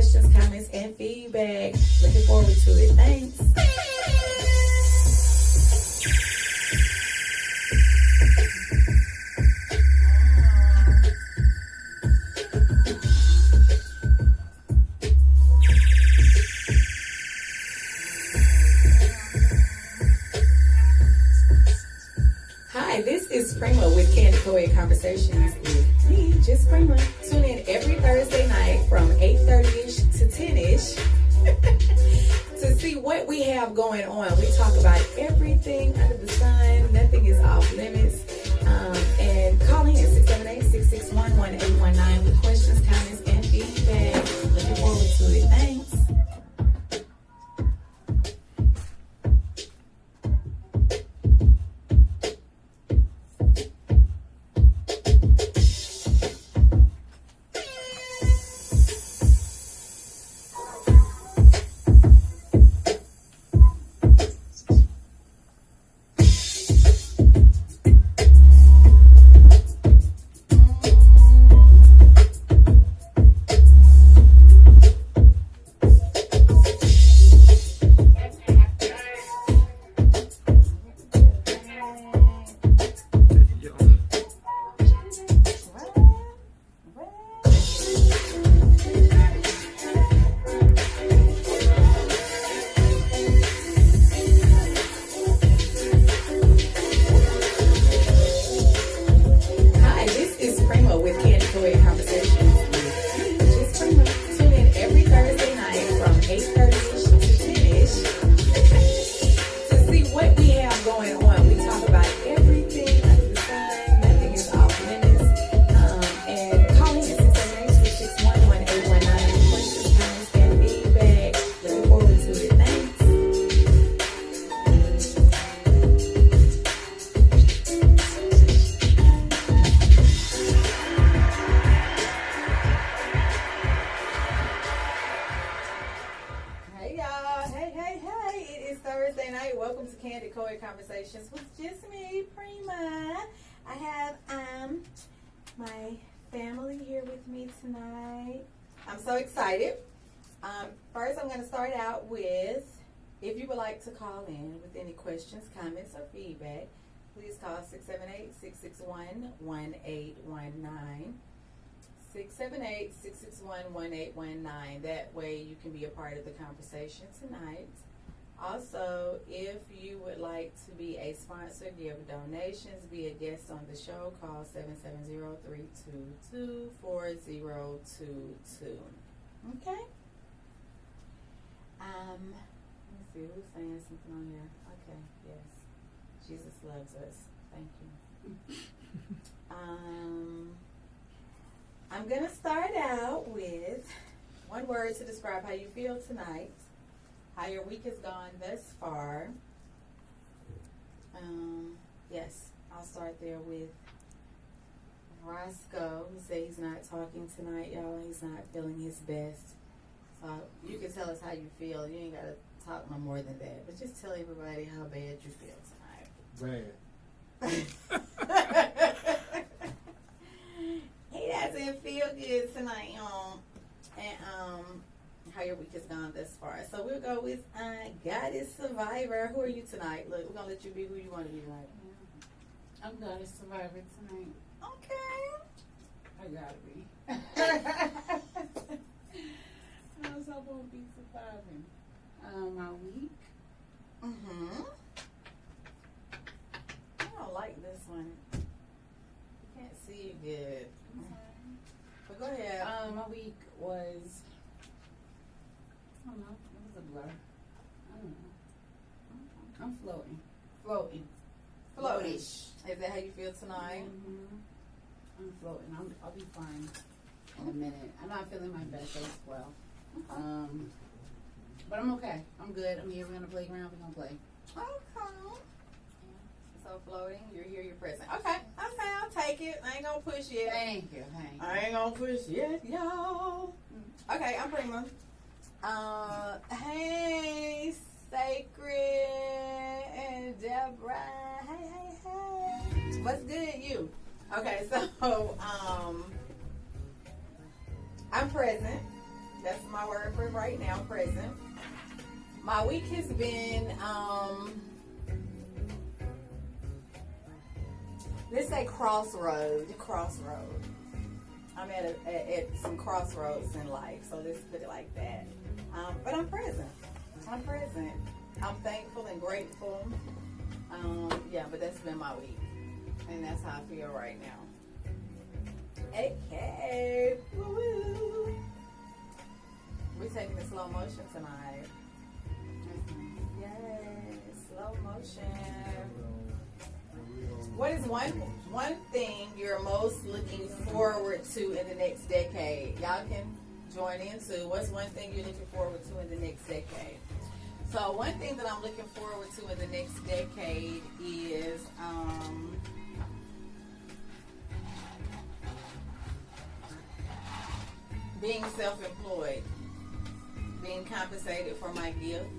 questions, comments, and feedback. Looking forward to it. Thanks. Hi, this is Prima with Candid Coed Conversations with me, just Prima. Tune in every Thursday night from 8:30ish to 10ish to see what we have going on. We talk about everything under the sun. Nothing is off limits. And call in 678-661-1819 with questions, comments, and feedback. Looking forward to it. Thanks. Welcome to Candid Coed Conversations with just me, Prima. I have my family here with me tonight. I'm so excited. First, I'm going to start out with, if you would like to call in with any questions, comments, or feedback, please call 678-661-1819. 678-661-1819. That way you can be a part of the conversation tonight. Also, if you would like to be a sponsor, give donations, be a guest on the show, call 770-322-4022. Okay? Let's see, who's saying something on here? Okay, yes. Jesus loves us. Thank you. I'm going to start out with one word to describe how you feel tonight. How your week has gone thus far. Yes, I'll start there with Roscoe. He said he's not talking tonight, y'all. He's not feeling his best. So you can tell us how you feel. You ain't got to talk no more than that. But just tell everybody how bad you feel tonight. Bad. He doesn't feel good tonight, y'all. And how your week has gone thus far. So we'll go with Goddess Survivor. Who are you tonight? Look, we're going to let you be who you want to be tonight. I'm Goddess Survivor tonight. Okay. I gotta be. How's I won't be surviving? My week? I don't like this one. Can't see you good. But go ahead. My week was, I don't know, it was a blur. I don't know. I'm floating. Floatish. Is that how you feel tonight? I'm floating. I'll be fine in a minute. I'm not feeling my best as well. Okay. But I'm okay. I'm good. I'm here. We're on the playground. We're gonna play. Okay. So floating, you're here, you're present. Okay, I'll take it. I ain't gonna push yet. Thank you. I ain't gonna push yet, y'all. Okay, I'm Prima. Hey, Sacred and Deborah. Hey. What's good, you? Okay, so I'm present. That's my word for right now, present. My week has been, let's say crossroad. I'm at some crossroads in life, so let's put it like that. But I'm present. I'm thankful and grateful. Yeah, but that's been my week, and that's how I feel right now. Okay, woo-woo. We're taking it slow motion tonight. Yes, slow motion. What is one thing you're most looking forward to in the next decade? Y'all can join in too. What's one thing you're looking forward to in the next decade? So one thing that I'm looking forward to in the next decade is being self-employed, being compensated for my gifts,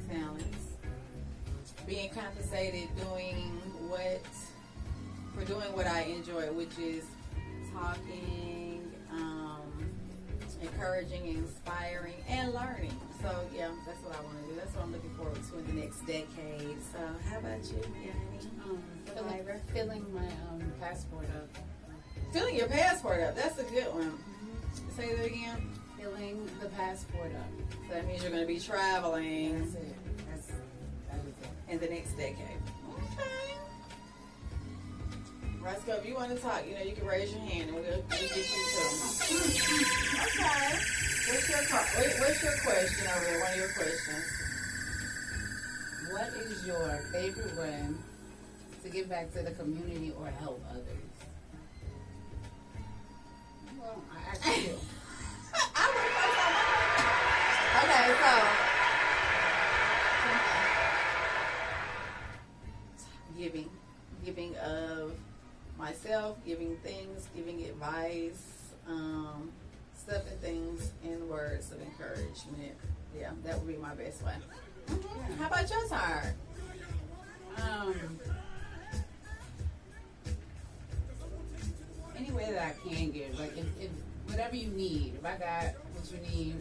talents, being compensated doing what I enjoy, which is talking, encouraging, inspiring, and learning. So yeah, that's what I want to do. That's what I'm looking forward to in the next decade. So how about you, Yanni? Filling my passport up. Filling your passport up. That's a good one. Mm-hmm. Say that again. Filling the passport up. So that means you're going to be traveling. That's it. That is it. In the next decade. Okay. Roscoe, if you want to talk, you can raise your hand and we'll get you too. Okay. What's your question over there? One of your questions. What is your favorite way to give back to the community or help others? Well, I asked you. Okay, so giving of myself, giving things, giving advice, stuff and things in words of encouragement. Yeah, that would be my best way. Mm-hmm. How about your turn? Any way that I can give, like if whatever you need, if I got what you need,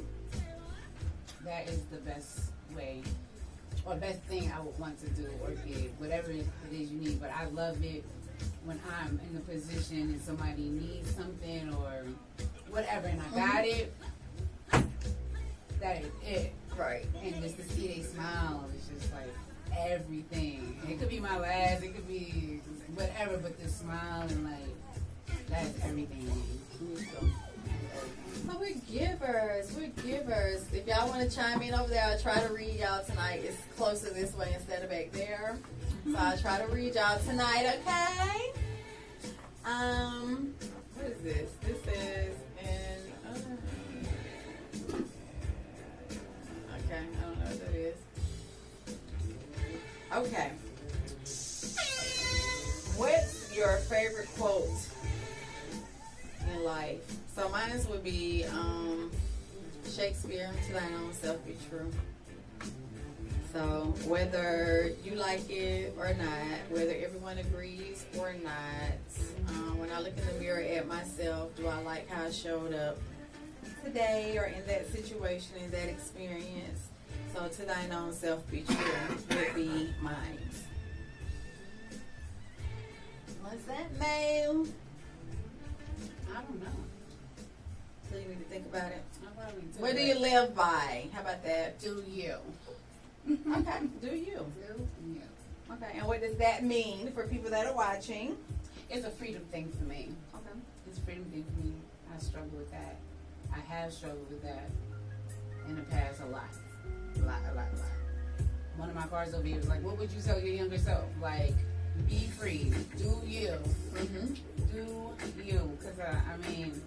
that is the best way or best thing I would want to do or give, whatever it is you need. But I love it when I'm in the position and somebody needs something or whatever, and I got it. That is it. Right. And just to see they smile, it's just like everything. It could be my last, it could be whatever, but the smile and like that's everything. So we're givers. If y'all want to chime in over there, I'll try to read y'all tonight. It's closer this way instead of back there. So I'll try to read y'all tonight, okay? What is this? This is okay, I don't know what that is. Okay. What's your favorite quote in life? So mine would be Shakespeare, to thine own self be true. So whether you like it or not, whether everyone agrees or not, when I look in the mirror at myself, do I like how I showed up today or in that situation, in that experience? So to thine own self be true would be mine. What's that, ma'am? I don't know. So you need to think about it. What do you live by? How about that? Do you? Okay, do you? Do you? Okay, and what does that mean for people that are watching? It's a freedom thing for me. Okay. It's a freedom thing for me. I struggle with that. I have struggled with that in the past a lot. One of my cards over here was like, what would you tell your younger self? Like, be free. Do you. Mm-hmm. Do you. Because, I mean,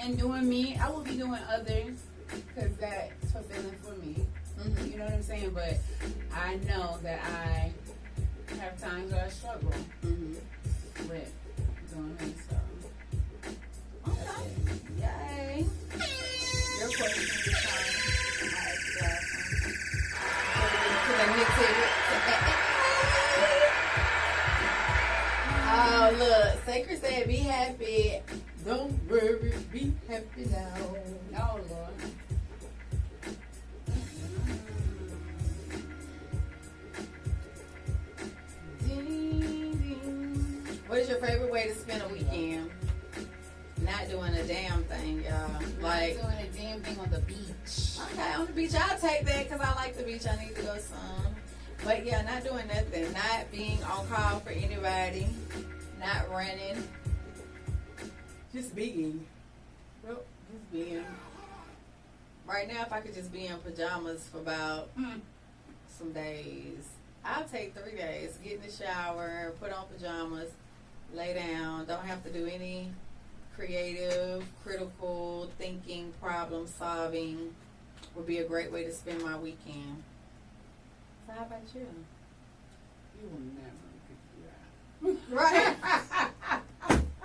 and doing me, I will be doing others because that's fulfilling for me. Mm-hmm. You know what I'm saying? But I know that I have times where I struggle with doing me. So, okay. Yay. Your question is time. Oh, look. Sacred said, be happy. Don't worry, be Pep it out. Oh, Lord. What is your favorite way to spend a weekend? Not doing a damn thing, y'all. Like doing a damn thing on the beach. Okay, on the beach. I'll take that because I like the beach. I need to go some. But yeah, not doing nothing. Not being on call for anybody. Not running. Just being. Well, just being. Right now, if I could just be in pajamas for about some days, I'll take 3 days. Get in the shower, put on pajamas, lay down. Don't have to do any creative, critical thinking, problem solving. Would be a great way to spend my weekend. So how about you? You will never get to do that. Right.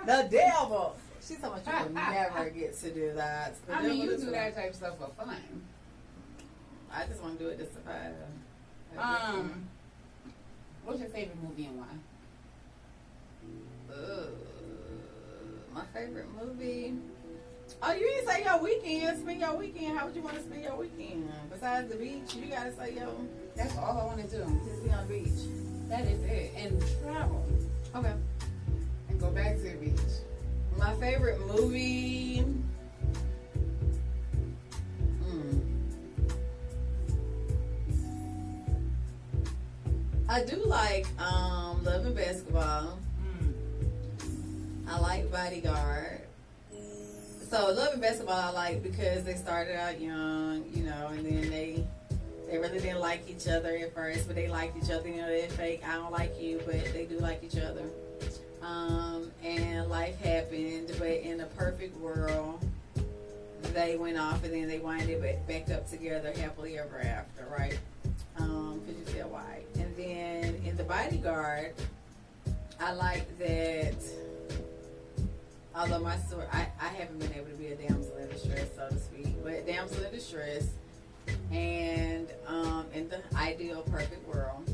The devil. She's talking about you will never get to do that. The I mean, devil you is do right. that type of stuff for fun. I just want to do it just to survive. What's your favorite movie and why? My favorite movie. Oh, you didn't say your weekend. Spend your weekend. How would you want to spend your weekend? Besides the beach, you gotta say That's all I want to do. just be on the beach. That is it. And travel. Okay. And go back to the beach. My favorite movie. I do like Love and Basketball. I like Bodyguard. So Love and Basketball I like because they started out young, and then they really didn't like each other at first, but they liked each other. They're fake. I don't like you, but they do like each other. And life happened, but in a perfect world, they went off and then they winded back up together happily ever after, right? Because you said why. And then in The Bodyguard, I like that. Although my story, I haven't been able to be a damsel in distress, so to speak, but damsel in distress, and in the ideal perfect world,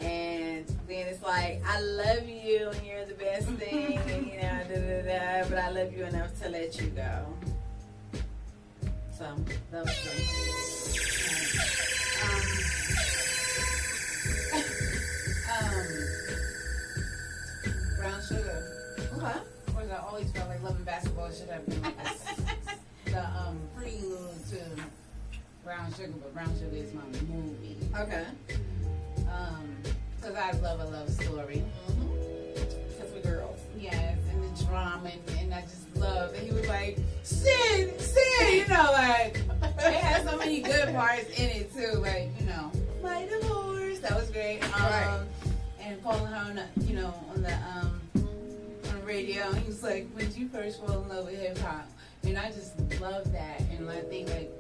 and then it's like I love you and you're the best thing, and but I love you enough to let you go. So that was good. Brown Sugar. Okay. I always felt like Love and Basketball should have been like the prelude to Brown Sugar, but Brown Sugar is my movie. Okay. Because I love a love story. Because we're girls. Yes, and the drama, and I just love. And he was like, Sin, like it has so many good parts in it too. Like my divorce, that was great. Right. And calling her on the, on the radio. He was like, when did you first fall in love with hip hop? And I just love that. And I think like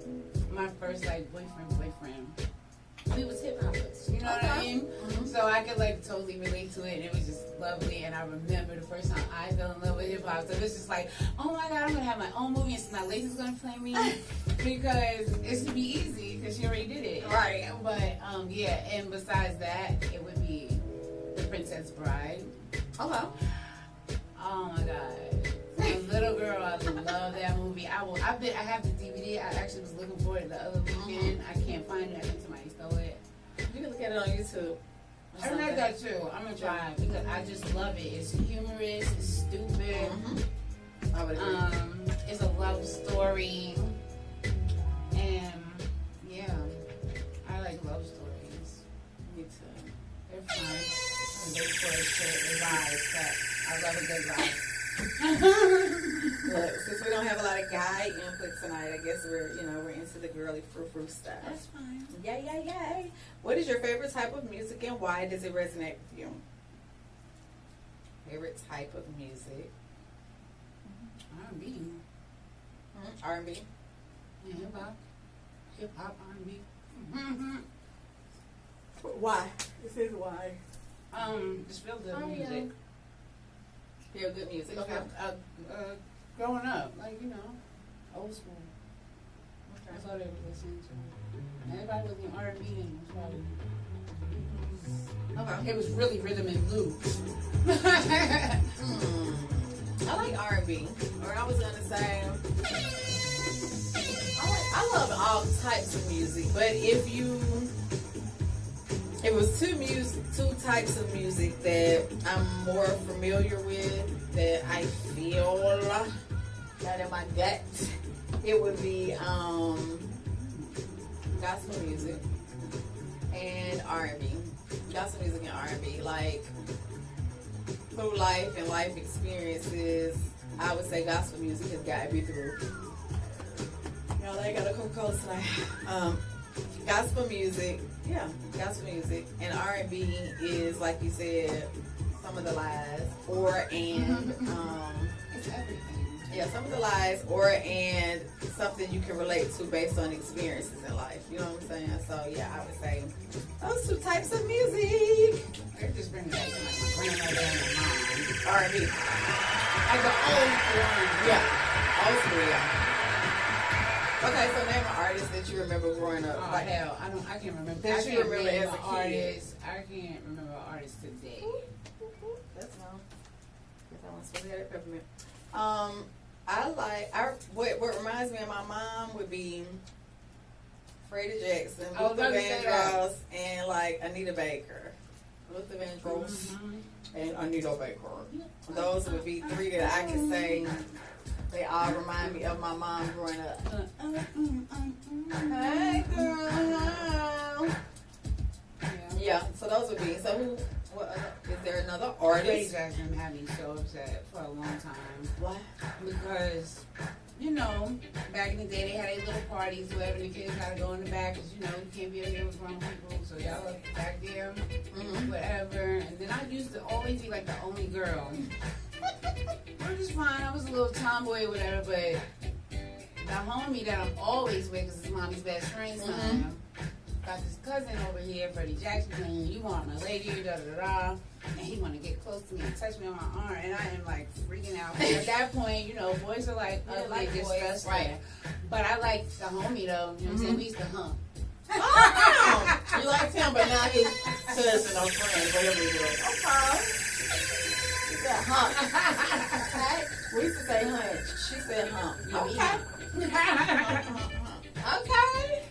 my first boyfriend, we was hip hoppers. You know what I mean? So I could like totally relate to it, and it was just lovely. And I remember the first time I fell in love with hip hop. So it's just like, oh my God, I'm gonna have my own movie, and my lady's gonna play me because it's to be easy because she already did it. Right. But yeah. And besides that, it would be The Princess Bride. Okay. Oh my God. As a little girl, I love that movie. I have the DVD. I actually was looking for it the other weekend. I can't find it. I think somebody stole it. You can look at it on YouTube. I read that too. I'm gonna try it because I just love it. It's humorous, it's stupid. I would agree. It's a love story. And yeah. I like love stories. Me too. They're fun. And they rise, but I love a good rise. Look, since we don't have a lot of guy input tonight, I guess we're into the girly frou-frou stuff. That's fine. Yay. What is your favorite type of music and why does it resonate with you? Favorite type of music? R&B. R&B? Yeah, hip-hop, R&B. Why? This is why. Just feel good music. Feel good music. Okay. Growing up, old school. Okay. That's all they were listening to. Everybody was in R&B and Okay. it was really rhythm and blues. I I like R&B. Or I was gonna say, I love all types of music. But if it was two types of music that I'm more familiar with, that I feel that in my gut, it would be gospel music and R&B. Gospel music and R&B, like through life and life experiences, I would say gospel music has gotten me through. Y'all, I got a Coca-Cola tonight. Gospel music, gospel music, and R&B is, like you said, some of the lies, it's everything. Yeah, some of the lies, and something you can relate to based on experiences in life. You know what I'm saying? So yeah, I would say those two types of music. It just brings back to like my grandmother and my mom. R&B, Like the old one. yeah, old school, yeah. Okay, so name an artist that you remember growing up. Oh hell, I can't remember. That I you can't remember name as a an kid. artist. I can't remember an artist today. That's fine. If I want to spell that peppermint. What reminds me of my mom would be Freddie Jackson, I was Luther about to say that. Vandross, and like Anita Baker. Luther Vandross and Anita Baker. Those would be three that I could say. They all remind me of my mom growing up. Hey girl. Yeah, so those would be. So is there another Freddie artist? Jackson had me so upset for a long time. Why? Because, you know, back in the day they had these little parties, whatever, the kids gotta go in the back because, you know, you can't be up there with grown people, so y'all up back there, whatever. And then I used to always be like the only girl. Which is fine, I was a little tomboy or whatever, but the homie that I'm always with, because it's mommy's best friend's son, got this cousin over here, Freddie Jackson, and you want my lady, da-da-da-da, and he want to get close to me and touch me on my arm, and I am like freaking out. But at that point, you know, boys are like ugly and distressed, right? But I like the homie though, you know what I'm saying? We used to hump. Oh, you liked him, but not his cousin or friend, whatever it was. Okay. She said hump. We used to say hunch. She said hump. Okay. Okay.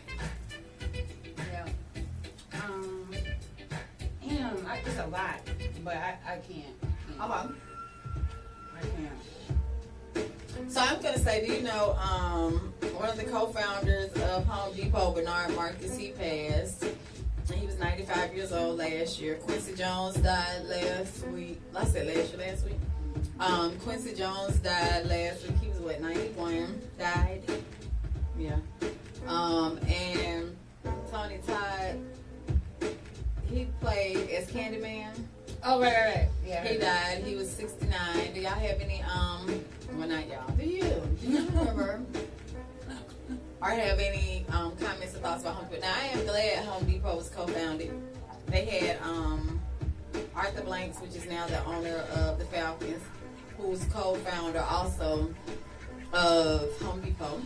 It's a lot, but I can't. Okay. I can't. So I'm gonna say, do you know one of the co-founders of Home Depot, Bernard Marcus, he passed. He was 95 years old last year. Quincy Jones died last week. I said last week. Quincy Jones died last week. He was what, 91? Died. Yeah. And Tony Todd, he played as Candyman. Oh, right. Yeah. He died. He was 69. Do y'all have any, well, not y'all. Do you remember? Or have any comments or thoughts about Home Depot? Now, I am glad Home Depot was co-founded. They had Arthur Blanks, which is now the owner of the Falcons, who's co-founder also of Home Depot.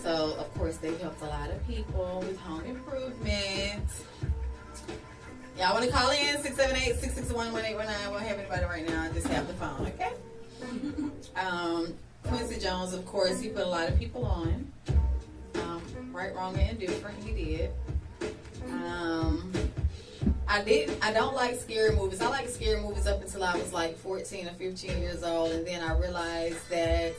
So, of course, they helped a lot of people with home improvement. Y'all want to call in 678-661-1819. I won't have anybody right now. I just have the phone, okay? Quincy Jones, of course, he put a lot of people on. Right, wrong, and indifferent. He did. I don't like scary movies. I like scary movies up until I was like 14 or 15 years old, and then I realized that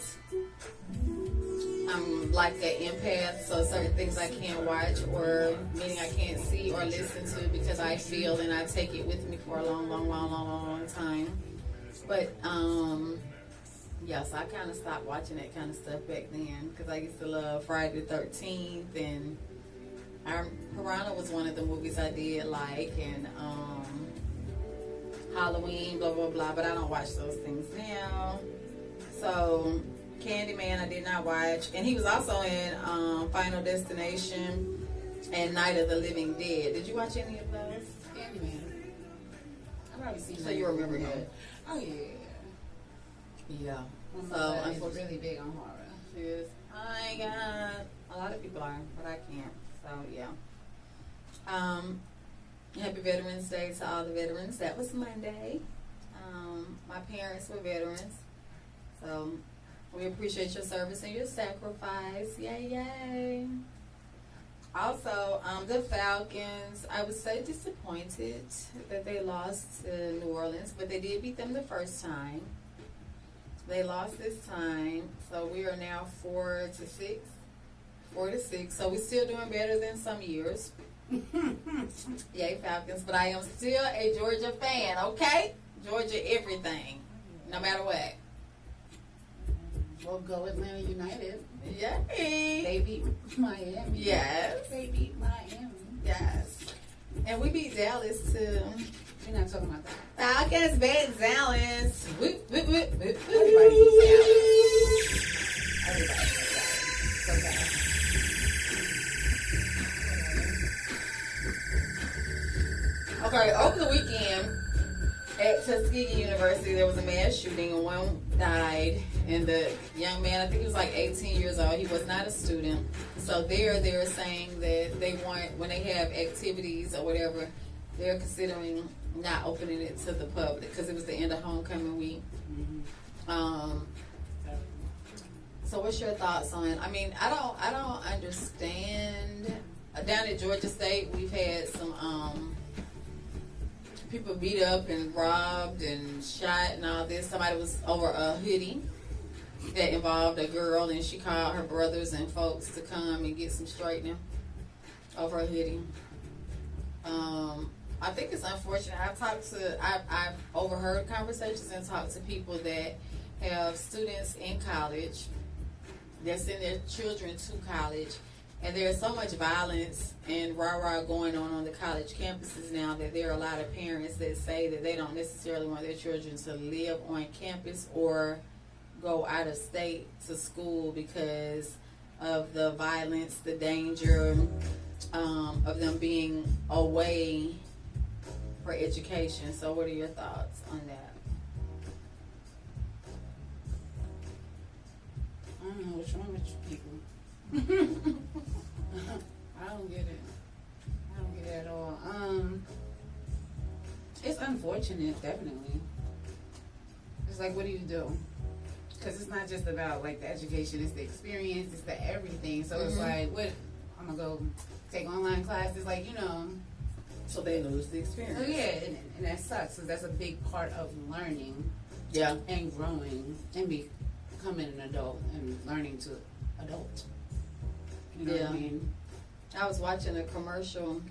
I'm like that empath, so certain things I can't watch, or meaning I can't see or listen to because I feel and I take it with me for a long time. But yes, I kind of stopped watching that kind of stuff back then because I used to love Friday the 13th, and Piranha was one of the movies I did like, and Halloween, blah blah blah. But I don't watch those things now. So Candyman, I did not watch, and he was also in Final Destination and Night of the Living Dead. Did you watch any of those? Candyman. I've probably seen. So you remember him? Oh yeah. Yeah. My mother is really big on horror. She is. I got a lot of people are, but I can't. So yeah. Happy Veterans Day to all the veterans. That was Monday. My parents were veterans. So we appreciate your service and your sacrifice. Yay, yay. Also, the Falcons, I would say disappointed that they lost to New Orleans, but they did beat them the first time. They lost this time, so we are now 4-6. 4-6, so we're still doing better than some years. Yay, Falcons, but I am still a Georgia fan, okay? Georgia everything, no matter what. We'll go Atlanta United. Yay! They beat Miami. Yes. They beat Miami. Yes. And we beat Dallas too. We're not talking about that. Falcons beat Dallas. Whoop, whoop, whoop, whoop. Everybody beats Dallas. Everybody beats Dallas. Okay. Okay, over the weekend at Tuskegee University, there was a mass shooting and one died. And the young man, I think he was like 18 years old, he was not a student. So they're saying that they want, when they have activities or whatever, they're considering not opening it to the public because it was the end of homecoming week. Mm-hmm. So what's your thoughts on it? I mean, I don't understand. Down at Georgia State, we've had some people beat up and robbed and shot and all this. Somebody was over a hoodie that involved a girl, and she called her brothers and folks to come and get some straightening over a hoodie. I think it's unfortunate. I've overheard conversations and talked to people that have students in college that send their children to college, and there's so much violence and rah-rah going on the college campuses now that there are a lot of parents that say that they don't necessarily want their children to live on campus or go out of state to school because of the violence, the danger of them being away for education. So what are your thoughts on that? I don't know what's wrong with you people. I don't get it. I don't get it at all. It's unfortunate, definitely. It's like, what do you do? Because it's not just about like the education, it's the experience, it's the everything. So it's like, what? I'm gonna go take online classes, like, you know. So they lose the experience. Oh yeah, and that sucks because that's a big part of learning. Yeah. And growing and becoming an adult and learning to adult. You know what I mean? I was watching a commercial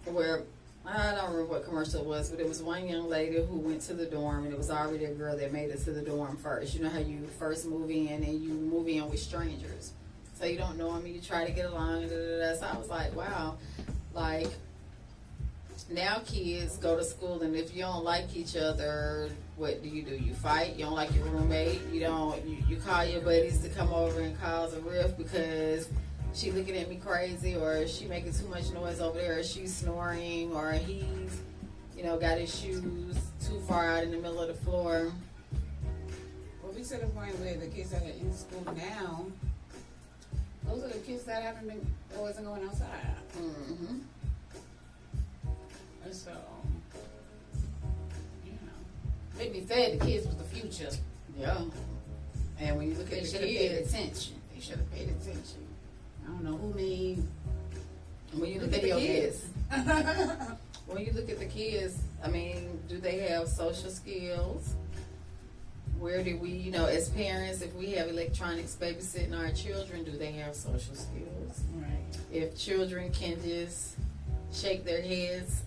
where, I don't remember what commercial it was, but it was one young lady who went to the dorm, and it was already a girl that made it to the dorm first. You know how you first move in and you move in with strangers. So you don't know them, you try to get along, So I was like, wow, like, now kids go to school, and if you don't like each other, what do? You fight? You don't like your roommate? You call your buddies to come over and cause a rift because she looking at me crazy, or she making too much noise over there, or she's snoring, or he's, got his shoes too far out in the middle of the floor. Well, we to the point where the kids that are in school now, those are the kids that wasn't going outside. Mm-hmm. So, make me sad the kids was the future. Yeah. And when you look at the kids, they should have paid attention. I don't know who made. When you look at the kids, when you look at the kids, I mean, do they have social skills? Where do we, as parents, if we have electronics babysitting our children, do they have social skills? Right. If children can just shake their heads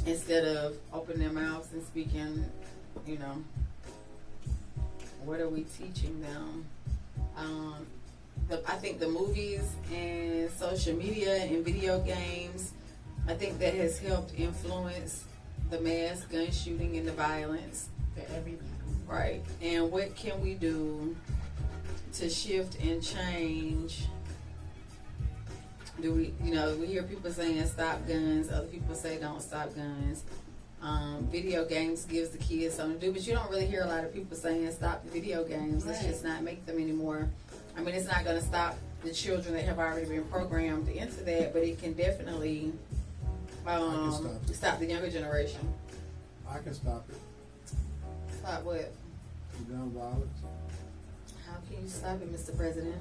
instead of opening their mouths and speaking, what are we teaching them? I think the movies and social media and video games, I think that has helped influence the mass gun shooting and the violence. For everything. Right. And what can we do to shift and change? Do we, we hear people saying stop guns, other people say don't stop guns. Video games gives the kids something to do, but you don't really hear a lot of people saying stop the video games. Let's just not make them anymore. I mean, it's not going to stop the children that have already been programmed into that, but it can definitely stop the younger generation. I can stop it. Stop what? for gun violence. How can you stop it, Mr. President?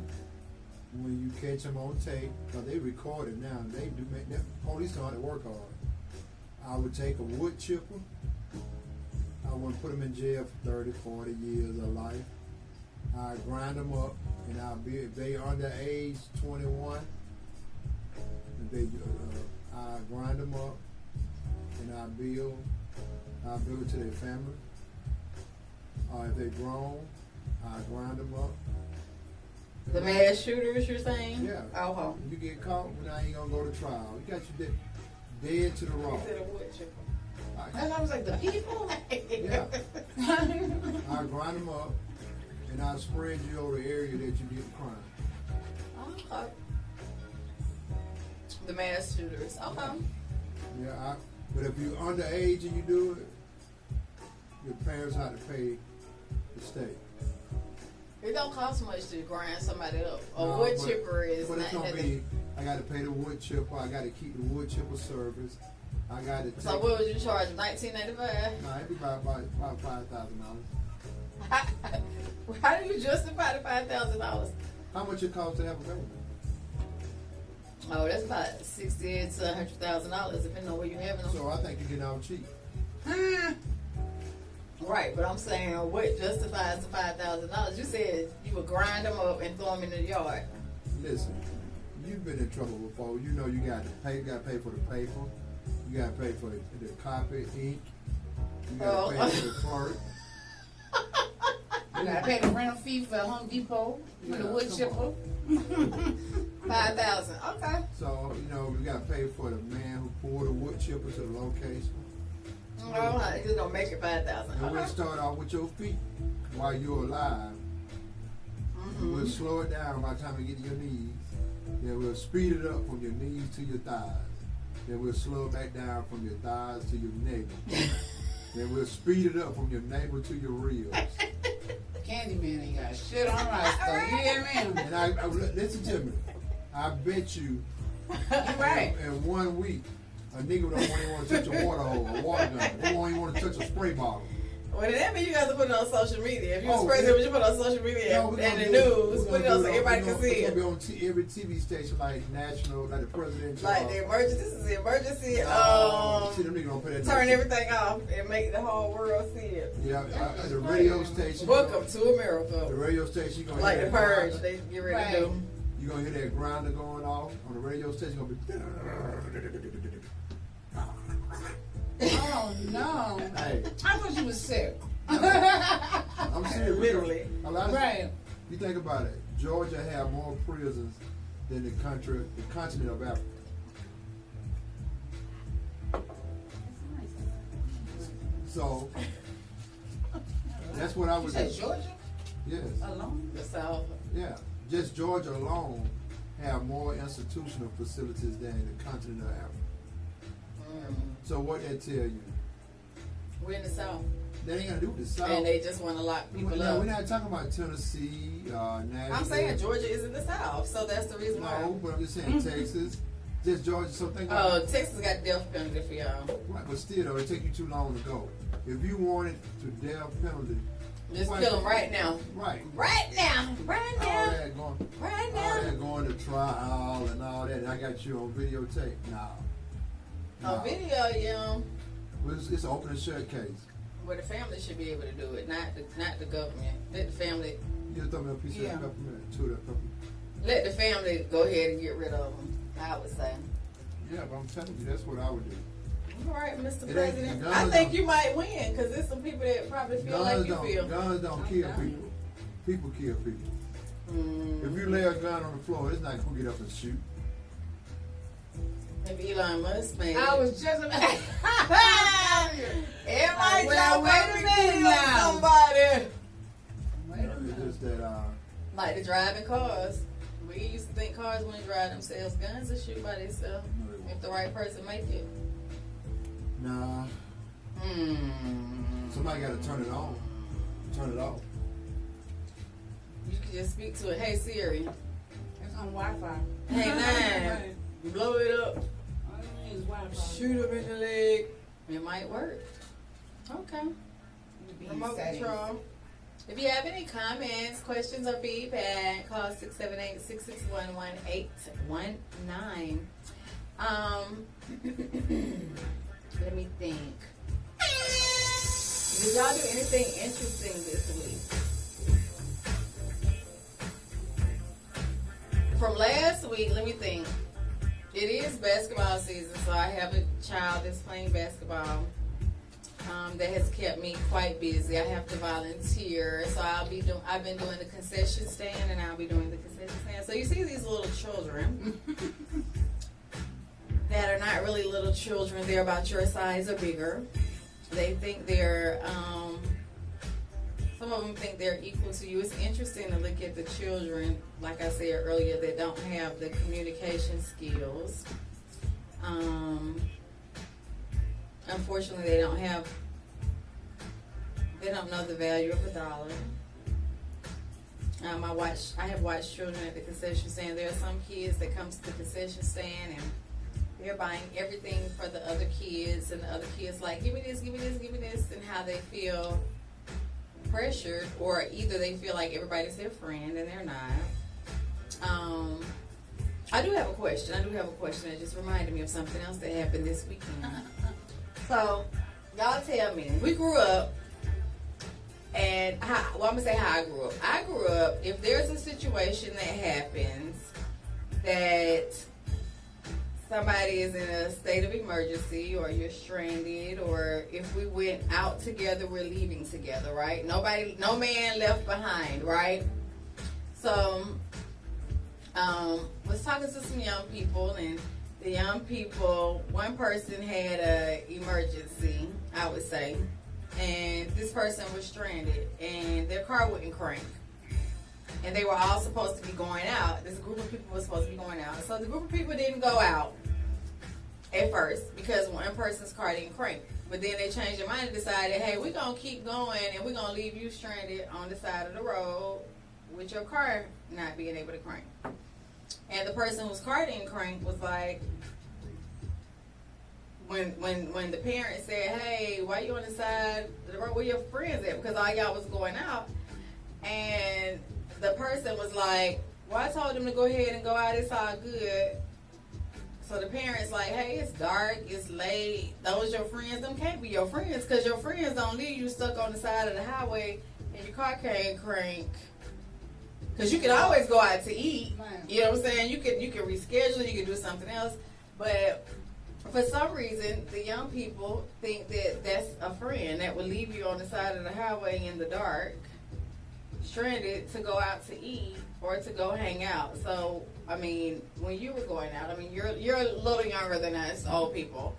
When you catch them on tape, because they record it now, they do make that police know how to work hard. I would take a wood chipper. I wouldn't put them in jail for 30, 40 years of life. I grind them up, and if they under age 21, I grind them up, and I bill it to their family. If they're grown, I grind them up. The mass shooters, you're saying? Yeah. Oh, If you get caught, now you ain't gonna go to trial. You got you dead to the raw. And I was like, the people? Yeah. I grind them up, and I spread you over the area that you did the crime. okay. The mass shooters. Okay. Yeah, but if you're underage and you do it, your parents have to pay the state. It don't cost much to grind somebody up. A No, wood but- chipper is But not it's gonna be, I got to pay the wood chipper. I got to keep the wood chipper service. I got to take. So what would you charge? $19.95? Nah, it'd be about $5,000. How do you justify the $5,000? How much it costs to have a baby? Oh, that's about $60,000 to $100,000, depending on where you're having them. So I think you're getting out cheap. Right, but I'm saying what justifies the $5,000? You said you would grind them up and throw them in the yard. Listen, you've been in trouble before. You know you got to pay. You got to pay for the paper. You got to pay for the copy, ink. You got to pay for the clerk. You gotta pay the rental fee for Home Depot, for the wood come chipper. $5,000. Okay. So you got to pay for the man who pulled the wood chipper to the location. Oh, it's gonna make it $5,000. And we'll start off with your feet while you're alive. We'll slow it down by the time we get to your knees. Then we'll speed it up from your knees to your thighs. Then we'll slow it back down from your thighs to your navel. Then we'll speed it up from your navel to your ribs. Candyman ain't got shit on right, so you hear me? And I listen to me. I bet you You're right. in 1 week, a nigga don't even want to touch a water hole, a water gun. They won't even want to touch a spray bottle. Well, that means you got to put it on social media. If you was Oh, president, yeah. you put it on social media No, we're and gonna the do it. news. We're Put it gonna on do so everybody can see It's it. gonna be on every TV station, like national, like the presidential. Like the emergency, this is the emergency. See them niggas gonna put that. Turn everything off and make the whole world see it. Yeah, the radio station. Welcome to The America. radio station. You gonna Like the hear purge, that they get ready Right. to do. You gonna hear that grinder going off on the radio station. Gonna be. Oh no. Hey, I thought you was sick. I'm serious. Literally. A lot of Right. You think about it. Georgia have more prisons than the continent of Africa. So that's what I You would said do. Georgia Yes. alone? The South. Yeah. Just Georgia alone have more institutional facilities than the continent of Africa. So what that tell you? We're in the South. That ain't gonna do with the South. And they just want to lock people No, up. we're not talking about Tennessee, Nashville. I'm saying Georgia is in the South, so that's the reason why. No, but I'm just saying Texas. Just Georgia. So think about it. Texas got death penalty for y'all. Right, but still, though, it take you too long to go. If you wanted to death penalty, Just why- kill them right now. right? Right now. Right All now. that going, Right all now. that going to trial and all that. And I got you on videotape. On video, yeah. Well, it's an open and shut case. Well, the family should be able to do it, not the government. Let the family You just throw me a piece Yeah. of peppermint, two of that peppermint. let the family go ahead and get rid of them. I would say. Yeah, but I'm telling you, that's what I would do. All right, Mr. It ain't- President. guns I think don't- you might win because there's some people that probably feel like you feel. Guns don't kill people. People kill people. Mm, If you lay a gun on the floor, it's not gonna get up and shoot. maybe Elon Musk, maybe. I was just about Everybody Well, trying wait a to minute kill now. somebody. Wait a It's minute. just that Like the driving cars. We used to think cars wouldn't drive themselves. Guns will shoot by themselves if the right person make it. nah, somebody got to turn it on, turn it off. You can just speak to it. Hey Siri. It's on Wi-Fi. Hey Nine. Blow it up. All it means is Wi-Fi. Shoot him in the leg. It might work. Okay. Be Remote settings. control. If you have any comments, questions, or feedback, call 678-661-1819. Let me think. Did y'all do anything interesting this week? From last week, let me think. It is basketball season, so I have a child that's playing basketball. That has kept me quite busy. I have to volunteer, so I've been doing the concession stand, and I'll be doing the concession stand. So you see these little children that are not really little children. They're about your size or bigger. They think they're, some of them think they're equal to you. It's interesting to look at the children, like I said earlier, that don't have the communication skills. Unfortunately, they don't know the value of a dollar. I have watched children at the concession stand. There are some kids that come to the concession stand and they're buying everything for the other kids, and the other kids like, give me this, give me this, give me this, and how they feel pressured, or either they feel like everybody's their friend and they're not. I do have a question. That just reminded me of something else that happened this weekend. So, y'all tell me, we grew up, and I'm going to say how I grew up. I grew up, if there's a situation that happens that somebody is in a state of emergency, or you're stranded, or if we went out together, we're leaving together, right? No man left behind, right? So, was talking to some young people, and the young people, one person had an emergency, I would say, and this person was stranded, and their car wouldn't crank. And they were all supposed to be going out. This group of people was supposed to be going out. So the group of people didn't go out at first because one person's car didn't crank. But then they changed their mind and decided, hey, we're going to keep going, and we're going to leave you stranded on the side of the road with your car not being able to crank. And the person whose car didn't crank was like, when the parents said, hey, why you on the side of the road, where your friends at? Because all y'all was going out. And the person was like, well, I told them to go ahead and go out, it's all good. So the parents like, hey, it's dark, it's late, those your friends, them can't be your friends, because your friends don't leave you stuck on the side of the highway and your car can't crank. Because you can always go out to eat, you know what I'm saying? You can reschedule, you can do something else. But for some reason, the young people think that that's a friend that will leave you on the side of the highway in the dark, stranded, to go out to eat or to go hang out. So, I mean, when you were going out, I mean, you're a little younger than us, old people,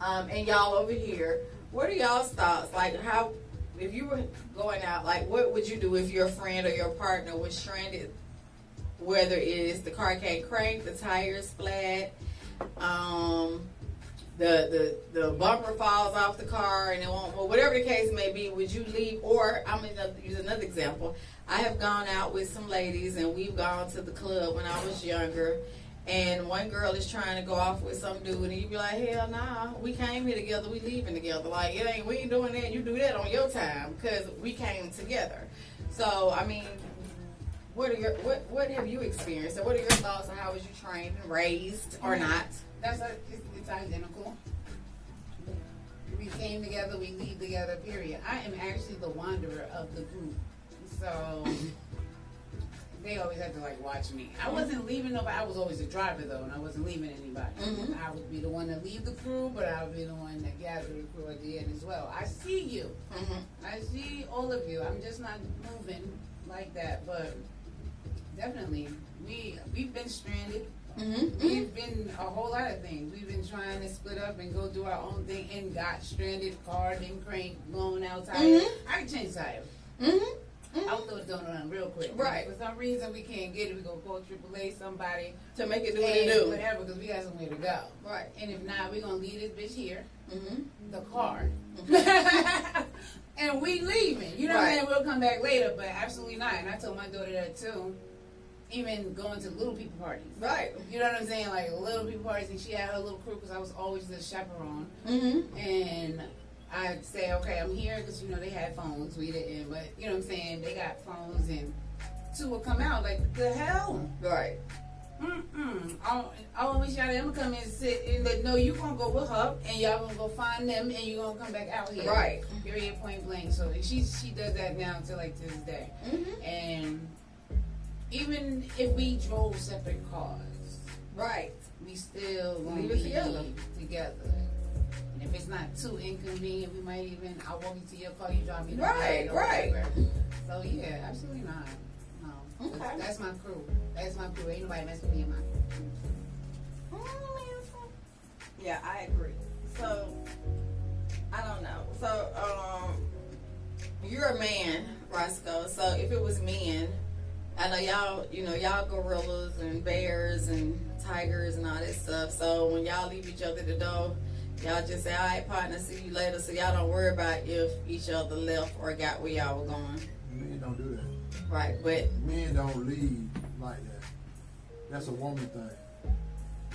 and y'all over here. What are y'all's thoughts? Like, how, if you were going out, like, what would you do if your friend or your partner was stranded? Whether it is the car can't crank, the tire's flat, the bumper falls off the car and it won't, or whatever the case may be, would you leave? Or I'm going to use another example. I have gone out with some ladies, and we've gone to the club when I was younger, and one girl is trying to go off with some dude, and you be like, hell nah, we came here together, we leaving together. Like, we ain't doing that. You do that on your time, because we came together. So, I mean, what have you experienced, or what are your thoughts on how was you trained and raised or not? It's identical. We came together, we leave together, period. I am actually the wanderer of the group. So they always had to like watch me. I wasn't leaving nobody. I was always the driver though, and I wasn't leaving anybody. Mm-hmm. I would be the one to leave the crew, but I would be the one that gathered the crew at the end as well. I see you. Mm-hmm. I see all of you. I'm just not moving like that, but definitely we've been stranded. Mm-hmm. We've been a whole lot of things. We've been trying to split up and go do our own thing, and got stranded, car didn't crank, blown out tires. Mm-hmm. I can change tires. Mm-hmm. I'll throw it down real quick. Right. For some reason we can't get it. We gonna call AAA, somebody to make it do what it do. Whatever, because we got somewhere to go. Right. And if not, we're gonna leave this bitch here. Mm-hmm. The car. Mm-hmm. And we leaving. You know what I'm saying? We'll come back later, but absolutely not. And I told my daughter that too. Even going to little people parties. Right. You know what I'm saying? Like little people parties, and she had her little crew because I was always the chaperone. Mm-hmm. And I say, okay, I'm here because, you know, they had phones. We didn't, but, you know what I'm saying? They got phones and two will come out. Like, the hell? Right. I wish y'all them come and sit and like, no, you gonna go with her and y'all gonna go find them and you gonna come back out here. Right. Period, point blank. So she does that now to like to this day. Mm-hmm. And even if we drove separate cars, Right. we still gonna Leave be it together. And if it's not too inconvenient, we might even I'll walk you to your car, you drive me to Right, mine or right. whatever. So yeah, absolutely not. No. Okay. That's my crew. That's my crew. Ain't nobody mess with me in my crew. Yeah, I agree. So, I don't know. So, you're a man, Roscoe. So, if it was men, I know y'all gorillas and bears and tigers and all that stuff. So, when y'all leave each other at the door, y'all just say, all right, partner, see you later. So, y'all don't worry about if each other left or got where y'all were going. Men don't do that. Right, but Men don't leave like that. That's a woman thing.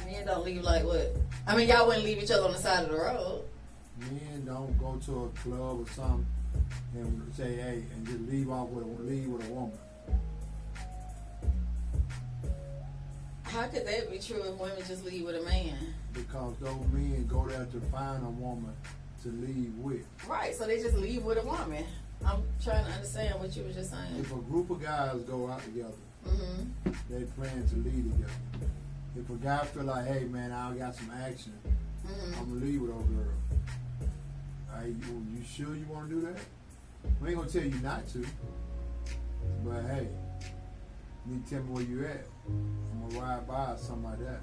men don't leave like what? I mean, y'all wouldn't leave each other on the side of the road. Men don't go to a club or something and say, hey, and just leave with a woman. How could that be true if women just leave with a man? Because those men go there to find a woman to leave with. Right, so they just leave with a woman. I'm trying to understand what you were just saying. If a group of guys go out together, Mm-hmm. they plan to leave together. If a guy feel like, hey man, I got some action, Mm-hmm. I'm gonna leave with old girl. You sure you want to do that? We ain't gonna tell you not to, but hey, you need to tell me where you at. I'm gonna ride by or something like that.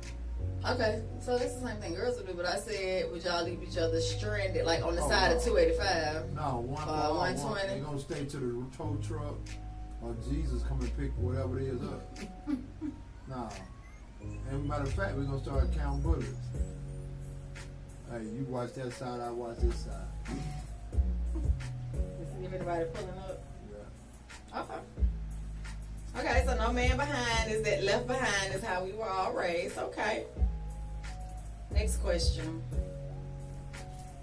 Okay, so that's the same thing girls would do, but I said, would y'all leave each other stranded, like on the Oh, side no. of 285? No, one for all, 120. They gonna stay to the tow truck or Jesus come and pick whatever it is up. Nah. And matter of fact, we're gonna start counting bullets. Hey, you watch that side, I watch this side. Just leave anybody pulling up. Yeah. Okay. Okay, so no man behind is that left behind is how we were all raised. Okay. Next question.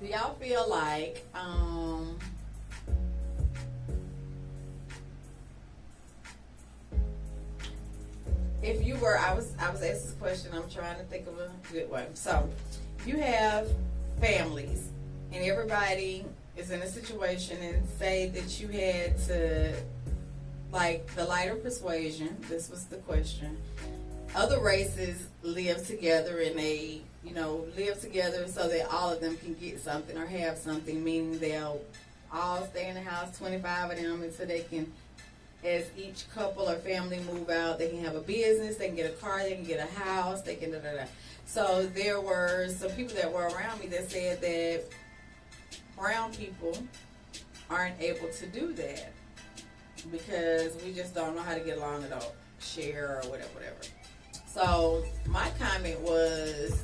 Do y'all feel like if you were I was asked this question, I'm trying to think of a good one. So you have families and everybody is in a situation and say that you had to, like the lighter persuasion, this was the question. Other races live together and they, live together so that all of them can get something or have something, meaning they'll all stay in the house, 25 of them, until they can, as each couple or family move out, they can have a business, they can get a car, they can get a house, they can da-da-da. So there were some people that were around me that said that brown people aren't able to do that because we just don't know how to get along at all, share or whatever. So my comment was,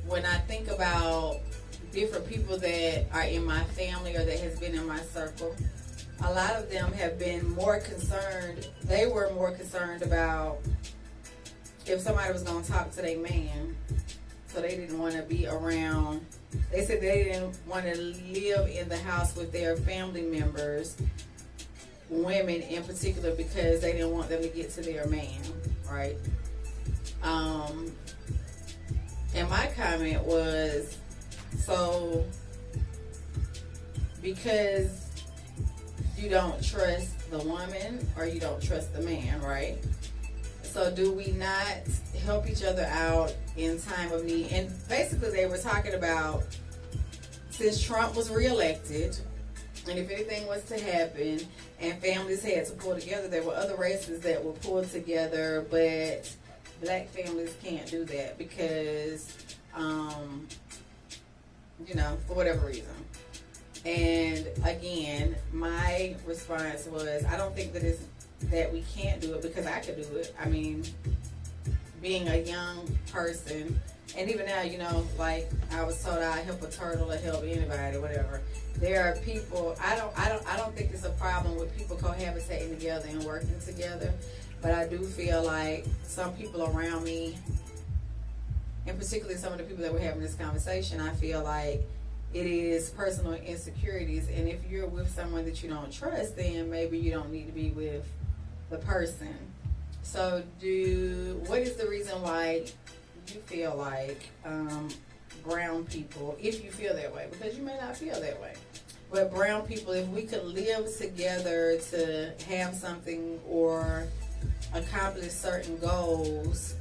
when I think about different people that are in my family or that has been in my circle, a lot of them have been more concerned. They were more concerned about if somebody was going to talk to their man. So they didn't want to be around. They said they didn't want to live in the house with their family members, women in particular, because they didn't want them to get to their man, right? And my comment was, so because you don't trust the woman or you don't trust the man, right? So do we not help each other out in time of need? And basically they were talking about, since Trump was reelected, and if anything was to happen and families had to pull together, there were other races that were pulled together, but black families can't do that because, for whatever reason. And again, my response was, I don't think that we can't do it because I could do it. I mean, being a young person, and even now, like I was told I help a turtle or help anybody, whatever. There are people. I don't think it's a problem with people cohabitating together and working together. But I do feel like some people around me, and particularly some of the people that were having this conversation, I feel like it is personal insecurities. And if you're with someone that you don't trust, then maybe you don't need to be with the person. So what is the reason why you feel like brown people, if you feel that way, because you may not feel that way, but brown people, if we could live together to have something or accomplish certain goals,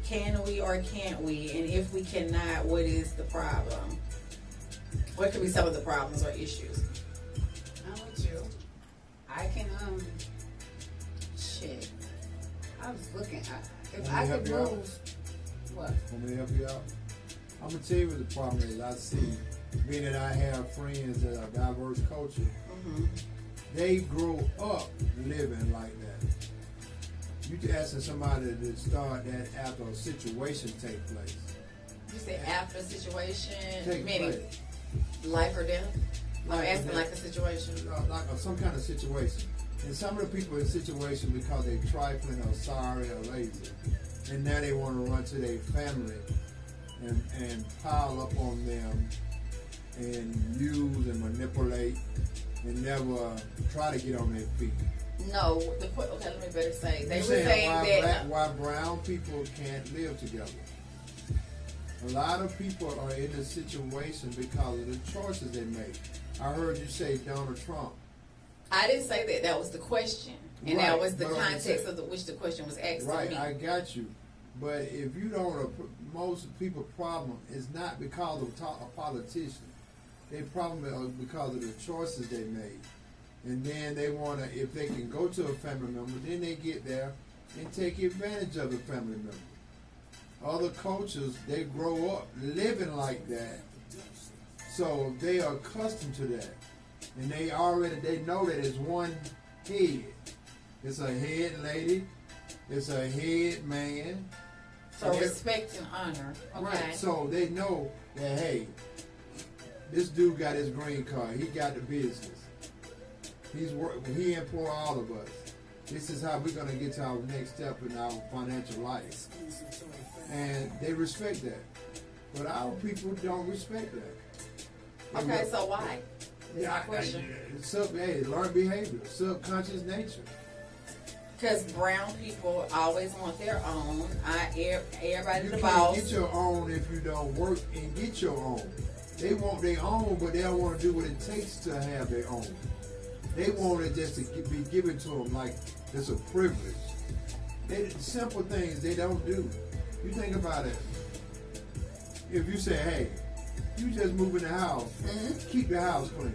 can we or can't we? And if we cannot, what is the problem? What could be some of the problems or issues? I'm with you. I can, shit. I was looking. If I could move. What? Want me to help you out? I'm going to tell you what the problem is. I see, being that I have friends that are diverse culture, they grow up living like that. You asking somebody to start that after a situation take place. You say after a situation, Take meaning place. life or death? I'm Life or asking death. like a situation. Like some kind of situation. And some of the people in situations because they trifling or sorry or lazy. And now they want to run to their family and pile up on them and use and manipulate and never try to get on their feet. No, okay, let me better say. They You were saying saying that. why brown people can't live together. A lot of people are in this situation because of the choices they make. I heard you say Donald Trump. I didn't say that. That was the question. And that Right, was the but I'm context saying- of which the question was asked Right, to me. I got you. But if you don't, most people's problem is not because of a politician. Their problem is because of the choices they made. And then they want to, if they can go to a family member, then they get there and take advantage of the family member. Other cultures, they grow up living like that. So they are accustomed to that. And they know that it's one head. It's a head lady. It's a head man. So respect and honor. Okay. Right. So they know that, hey, this dude got his green card. He got the business. He employ all of us. This is how we're going to get to our next step in our financial life. And they respect that. But our people don't respect that. Okay, so why? That's my question. Learn behavior, subconscious nature. Because brown people always want their own. Everybody's You the can't boss. get your own if you don't work and get your own. They want their own, but they don't want to do what it takes to have their own. They want it just to be given to them like it's a privilege. Simple things they don't do. You think about it. If you say, hey, you just move in the house, keep the house clean.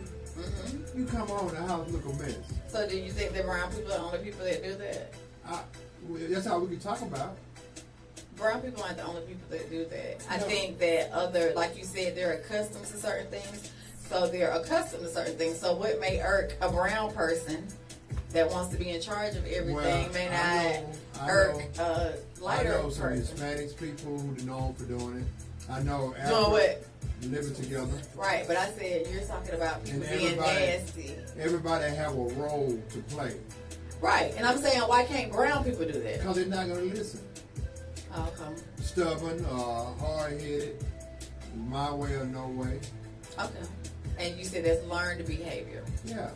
You come home, the house look a mess. So do you think that brown people are the only people that do that? That's how we can talk about. Brown people aren't the only people that do that. I No. think that like you said, they're accustomed to certain things. So they're accustomed to certain things. So what may irk a brown person that wants to be in charge of everything may not irk a lighter I know some person. Hispanics people who are known for doing it. I know Doing what? living together. Right, but I said you're talking about people And being nasty. Everybody have a role to play. Right, and I'm saying why can't brown people do that? Because they're not going to listen. Oh, okay. Stubborn, hard-headed, my way or no way. Okay. And you said that's learned behavior. Yeah.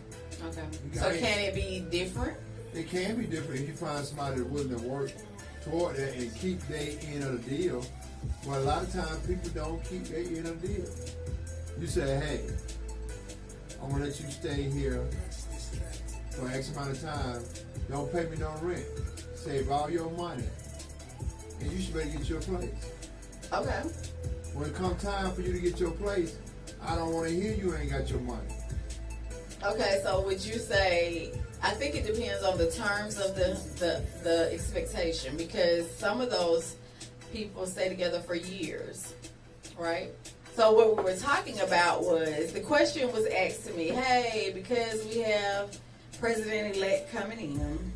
Okay. You So got it. can it be different? It can be different if you find somebody that's willing to work toward that and keep their end of the deal. But a lot of times people don't keep their end of the deal. You say, hey, I'm going to let you stay here for X amount of time. Don't pay me no rent. Save all your money. And you should better get your place. Okay. When it comes time for you to get your place, I don't want to hear you ain't got your money. Okay, so would you say, I think it depends on the terms of the expectation, because some of those people stay together for years, right? So what we were talking about was, the question was asked to me, hey, because we have President-elect coming in,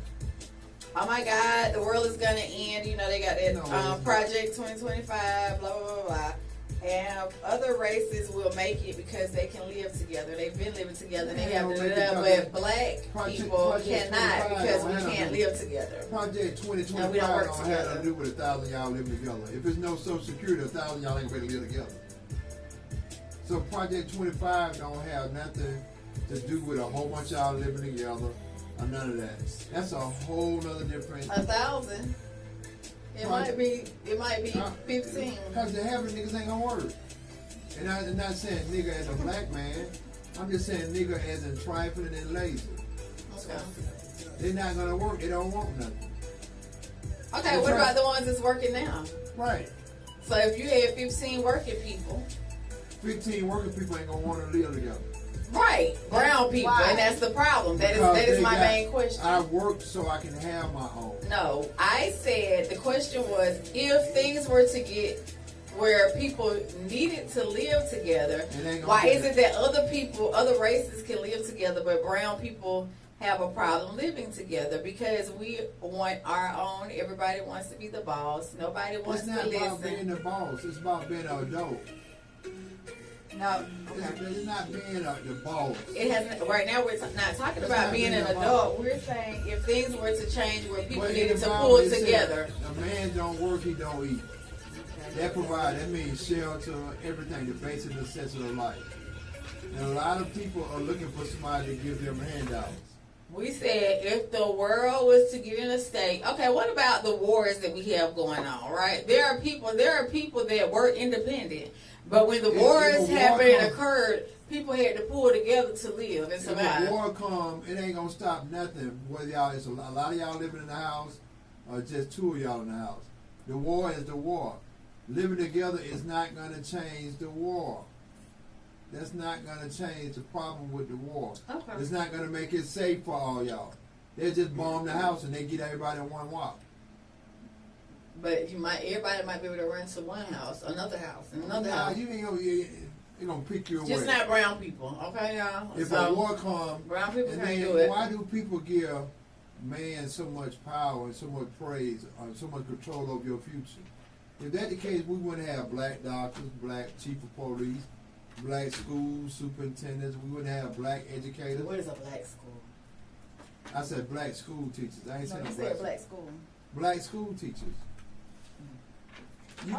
oh my God, the world is going to end, you know, they got that Project 2025, blah, blah, blah, blah. And other races will make it because they can live together. They've been living together. And they have to do that, but black people cannot because we can't live together. Project 2025 No, we don't work don't have together. to do with 1,000 y'all living together. If there's no Social Security, 1,000 y'all ain't gonna be able to live together. So Project 25 don't have nothing to do with a whole bunch of y'all living together or none of that. That's a whole nother different. 1,000. It might be 15. Because the having niggas ain't gonna work. And I'm not saying nigga as a black man. I'm just saying nigga as in trifling and lazy. Okay. They're not gonna work. They don't want nothing. Okay, what about the ones that's working now? Right. So if you had 15 working people. 15 working people ain't gonna want to live together. Right, brown people, Why? and that's the problem. That Because is my main question. I work so I can have my own. No, I said the question was if things were to get where people needed to live together, why is it that other people, other races can live together, but brown people have a problem living together? Because we want our own. Everybody wants to be the boss. Nobody wants to listen. It's not about being the boss. It's about being an adult. No, It's not being the boss. it hasn't. Right now, we're not talking about being an adult. We're saying if things were to change where people needed to pull together. A man don't work, he don't eat. That means shelter, everything, the basic necessities of life. And a lot of people are looking for somebody to give them handouts. We said if the world was to get in a state, okay, what about the wars that we have going on, right? There are people that were independent, but when the wars happened and occurred, people had to pull together to live and survive. If a war come, it ain't gonna stop nothing. Whether y'all, it's a lot of y'all living in the house, or just two of y'all in the house. The war is the war. Living together is not gonna change the war. That's not going to change the problem with the war. Okay. It's not going to make it safe for all y'all. They just bomb the house and they get everybody in one walk. But everybody might be able to run to one house, another house, and another house. You ain't gonna pick your way. Just not brown people, okay, y'all? If a war comes, brown people and can't then do it. why do people give man so much power and so much praise, so much control over your future? If that's the case, we wouldn't have black doctors, black chief of police, black school superintendents. We wouldn't have black educators. What is a black school? I said black school teachers. I ain't saying black school. Black school teachers. You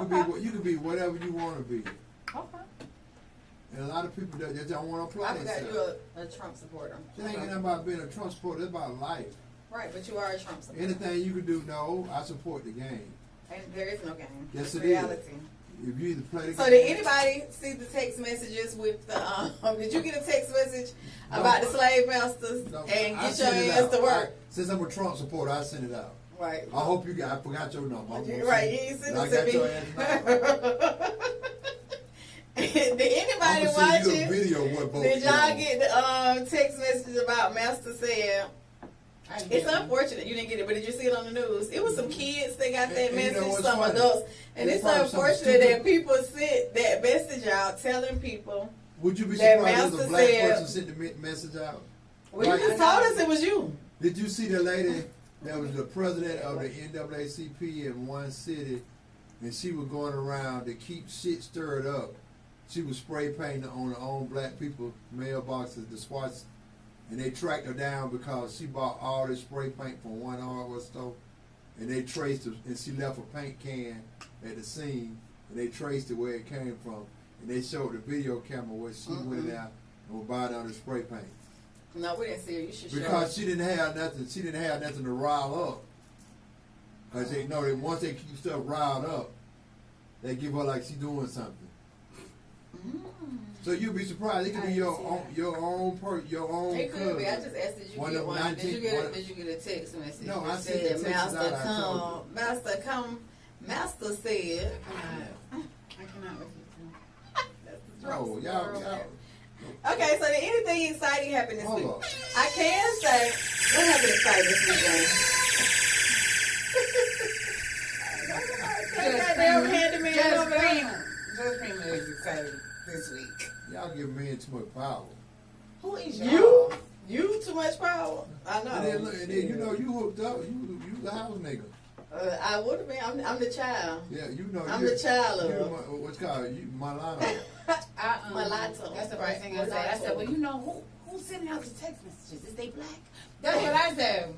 could be whatever you want to be. Okay. And a lot of people that don't want to apply I forgot themselves. you're a Trump supporter. It ain't nothing about being a Trump supporter. It's about life. Right, but you are a Trump supporter. Anything you can do, no, I support the game. And there is no game. Yes, it's it reality. is. If you either play the So game. did anybody see the text messages with the? Did you get a text message about the slave masters and get your ass to work? Since I'm a Trump supporter, I sent it out. Right. I hope you got. I forgot your number. Right, you ain't sent I it got to your me. ass number. Did anybody I'm watch send you a it? video of what vote Did you y'all on. get the text message about Master said? It's unfortunate you didn't get it, but did you see it on the news? It was some kids that got that And you know message, what's some funny? adults, and It's it's probably unfortunate something that people sent that message out telling people. Would you be that surprised if Master a black said- person sent the message out? Well, you Right. just told us it was you. Did you see the lady that was the president of the NAACP in one city, and she was going around to keep shit stirred up? She was spray painting on her own black people mailboxes, the swats, and they tracked her down because she bought all this spray paint from one hardware store, and they traced her, and she left a paint can at the scene, and they traced it where it came from, and they showed the video camera where she went out and was buying all the spray paint. No, we didn't see her. You should show Because us. she didn't have nothing. She didn't have nothing to rile up. Because they know that once they keep stuff riled up, they give her like she doing something. So you'd be surprised. It could be your own, your own It could be. I just asked, did you One get of one? 19 Did you get a text message? No, that I sent the said, text out, I told Master said. I cannot refuse No, y'all. Okay, so did anything exciting happen this week? Hold on. I can say what happened exciting this weekend. Just Prima is excited this week. Y'all give men too much power. Who is You? You too much power. I know. And then you know you hooked up. You the house nigga. I would have been. I'm the child. Yeah, you know. I'm the child you of. what's called Milano. Mulatto. That's the first thing I said. I said, well, you know, who's sending out the text messages? Is they black? That's what I said.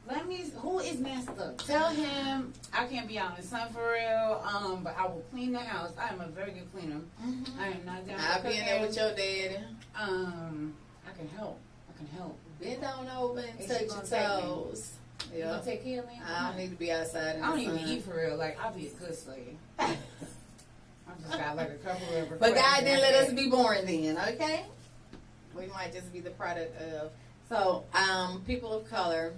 Who is messed up? Tell him I can't be out in the sun for real. But I will clean the house. I am a very good cleaner. Mm-hmm. I am not down. I'll be in there with your daddy. I can help. Bend on over and Is touch she your gonna take me? toes. You Yeah. gonna take care of me? I don't need to be outside in I don't the even sun. eat for real. Like, I'll be a good slave. I just got like a couple of requests. But God didn't let us be born then, okay? We might just be the product of. So, people of color,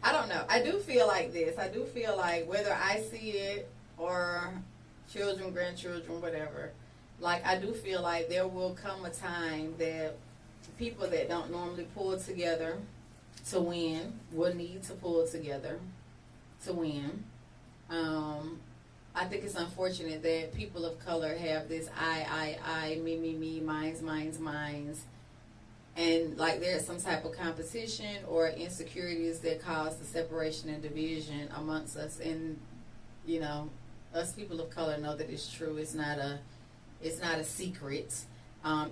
I don't know. I do feel like this. I do feel like whether I see it or children, grandchildren, whatever, like I do feel like there will come a time that people that don't normally pull together to win will need to pull together to win. I think it's unfortunate that people of color have this I, me, mines. And like there's some type of competition or insecurities that cause the separation and division amongst us. And, you know, us people of color know that it's true. It's not a secret.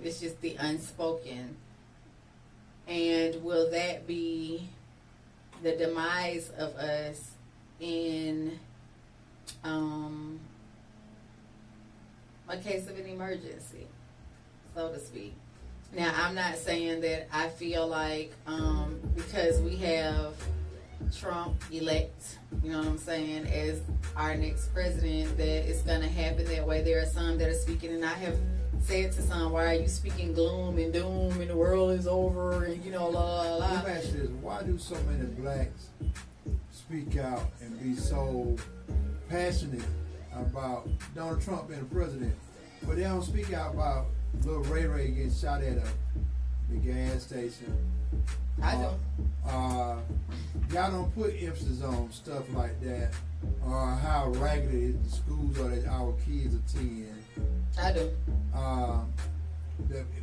It's just the unspoken. And will that be the demise of us in a case of an emergency, so to speak? Now, I'm not saying that I feel like because we have Trump elect, you know what I'm saying, as our next president, that it's going to happen that way. There are some that are speaking, and I have said to some, why are you speaking gloom and doom and the world is over and, you know, la, la, la. Let me ask you this. Why do so many blacks speak out and be so passionate about Donald Trump being president, but they don't speak out about little Ray getting shot at the gas station? I don't. Y'all don't put emphasis on stuff like that, or how raggedy the schools are that our kids attend. I do.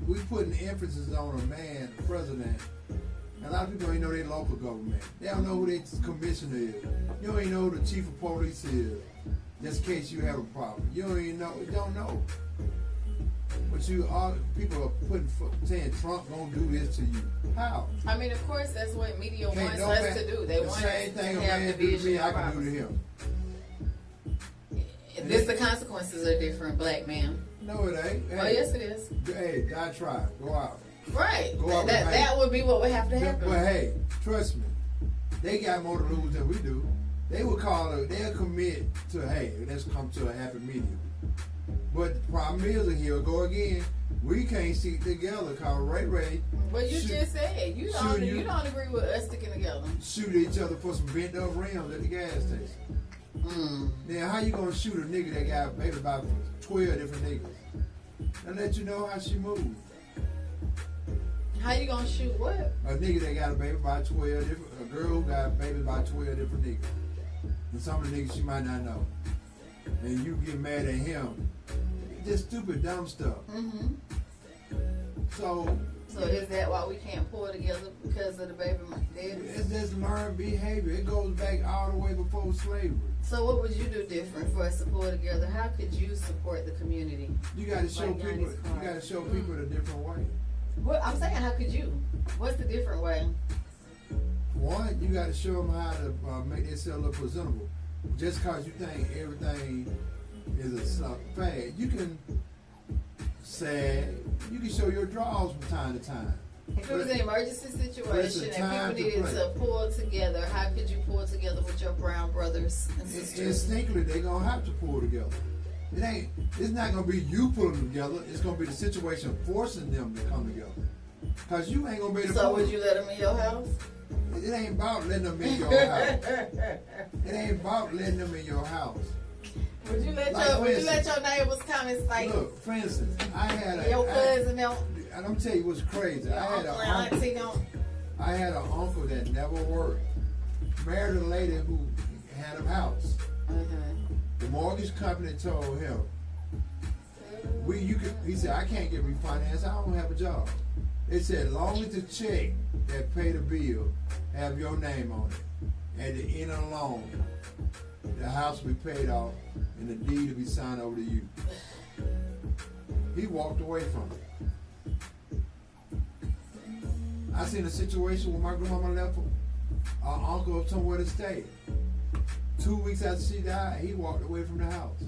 We putting emphasis on a man, president. A lot of people don't even know their local government. They don't know who their commissioner is. You don't even know who the chief of police is, just in case you have a problem. You don't even know. You don't know. But people are saying Trump gonna do this to you. How? I mean, of course, that's what media wants no us man, to do. They the want same us thing to a have man do to division. me, I can do to him. The consequences are different, black man. No, it ain't. Hey, Oh, yes, it is. Hey, I tried. Go out. Right. Go out That would be what would have to happen. But hey, trust me, they got more to lose than we do. They would they'll commit to, hey, let's come to a happy medium. But the problem is, here we go again, we can't stick together because Ray Well, you just said you don't agree with us sticking together. shoot each other for some bent up rims at the gas station. Now, how you gonna shoot a nigga that got maybe about 12 different niggas? And let you know how she moves. How you gonna shoot what? A nigga that got a baby by 12 different, a girl who got a baby by 12 different niggas. And some of the niggas she might not know. And you get mad at him. Just stupid, dumb stuff. Mm-hmm. So is that why we can't pull together because of the baby daddy? it's just learned behavior. It goes back all the way before slavery. So what would you do different for us to pull together? How could you support the community? You got to show Like people. Yanni's You card. got to show people a different way. What I'm saying, how could you? What's the different way? One, you got to show them how to make themselves look presentable. Just because you think everything is a fad, you can say you can show your draws from time to time. If it was an emergency But it's situation a and time people to needed play. to pull together, how could you pull together with your brown brothers and sisters? Instinctively, they're gonna have to pull together. It's not gonna be you pulling them together. It's gonna be the situation forcing them to come together. Cause you ain't gonna be able to. So pull would you let them in your house? It ain't about letting them in your house. It ain't about letting them in your house. Would you let Like, your neighbors come and like Look, for instance, I had your cousin them? and I'm tell you what's crazy. Your I had uncle an and uncle. auntie them? I had an uncle that never worked. Married a lady who had a house. The mortgage company told him, he said, I can't get refinanced, I don't have a job. They said, as long as the check that pay the bill have your name on it, at the end of the loan, the house will be paid off and the deed will be signed over to you. He walked away from it. I seen a situation where my grandmama left our uncle somewhere to stay. 2 weeks after she died, he walked away from the house.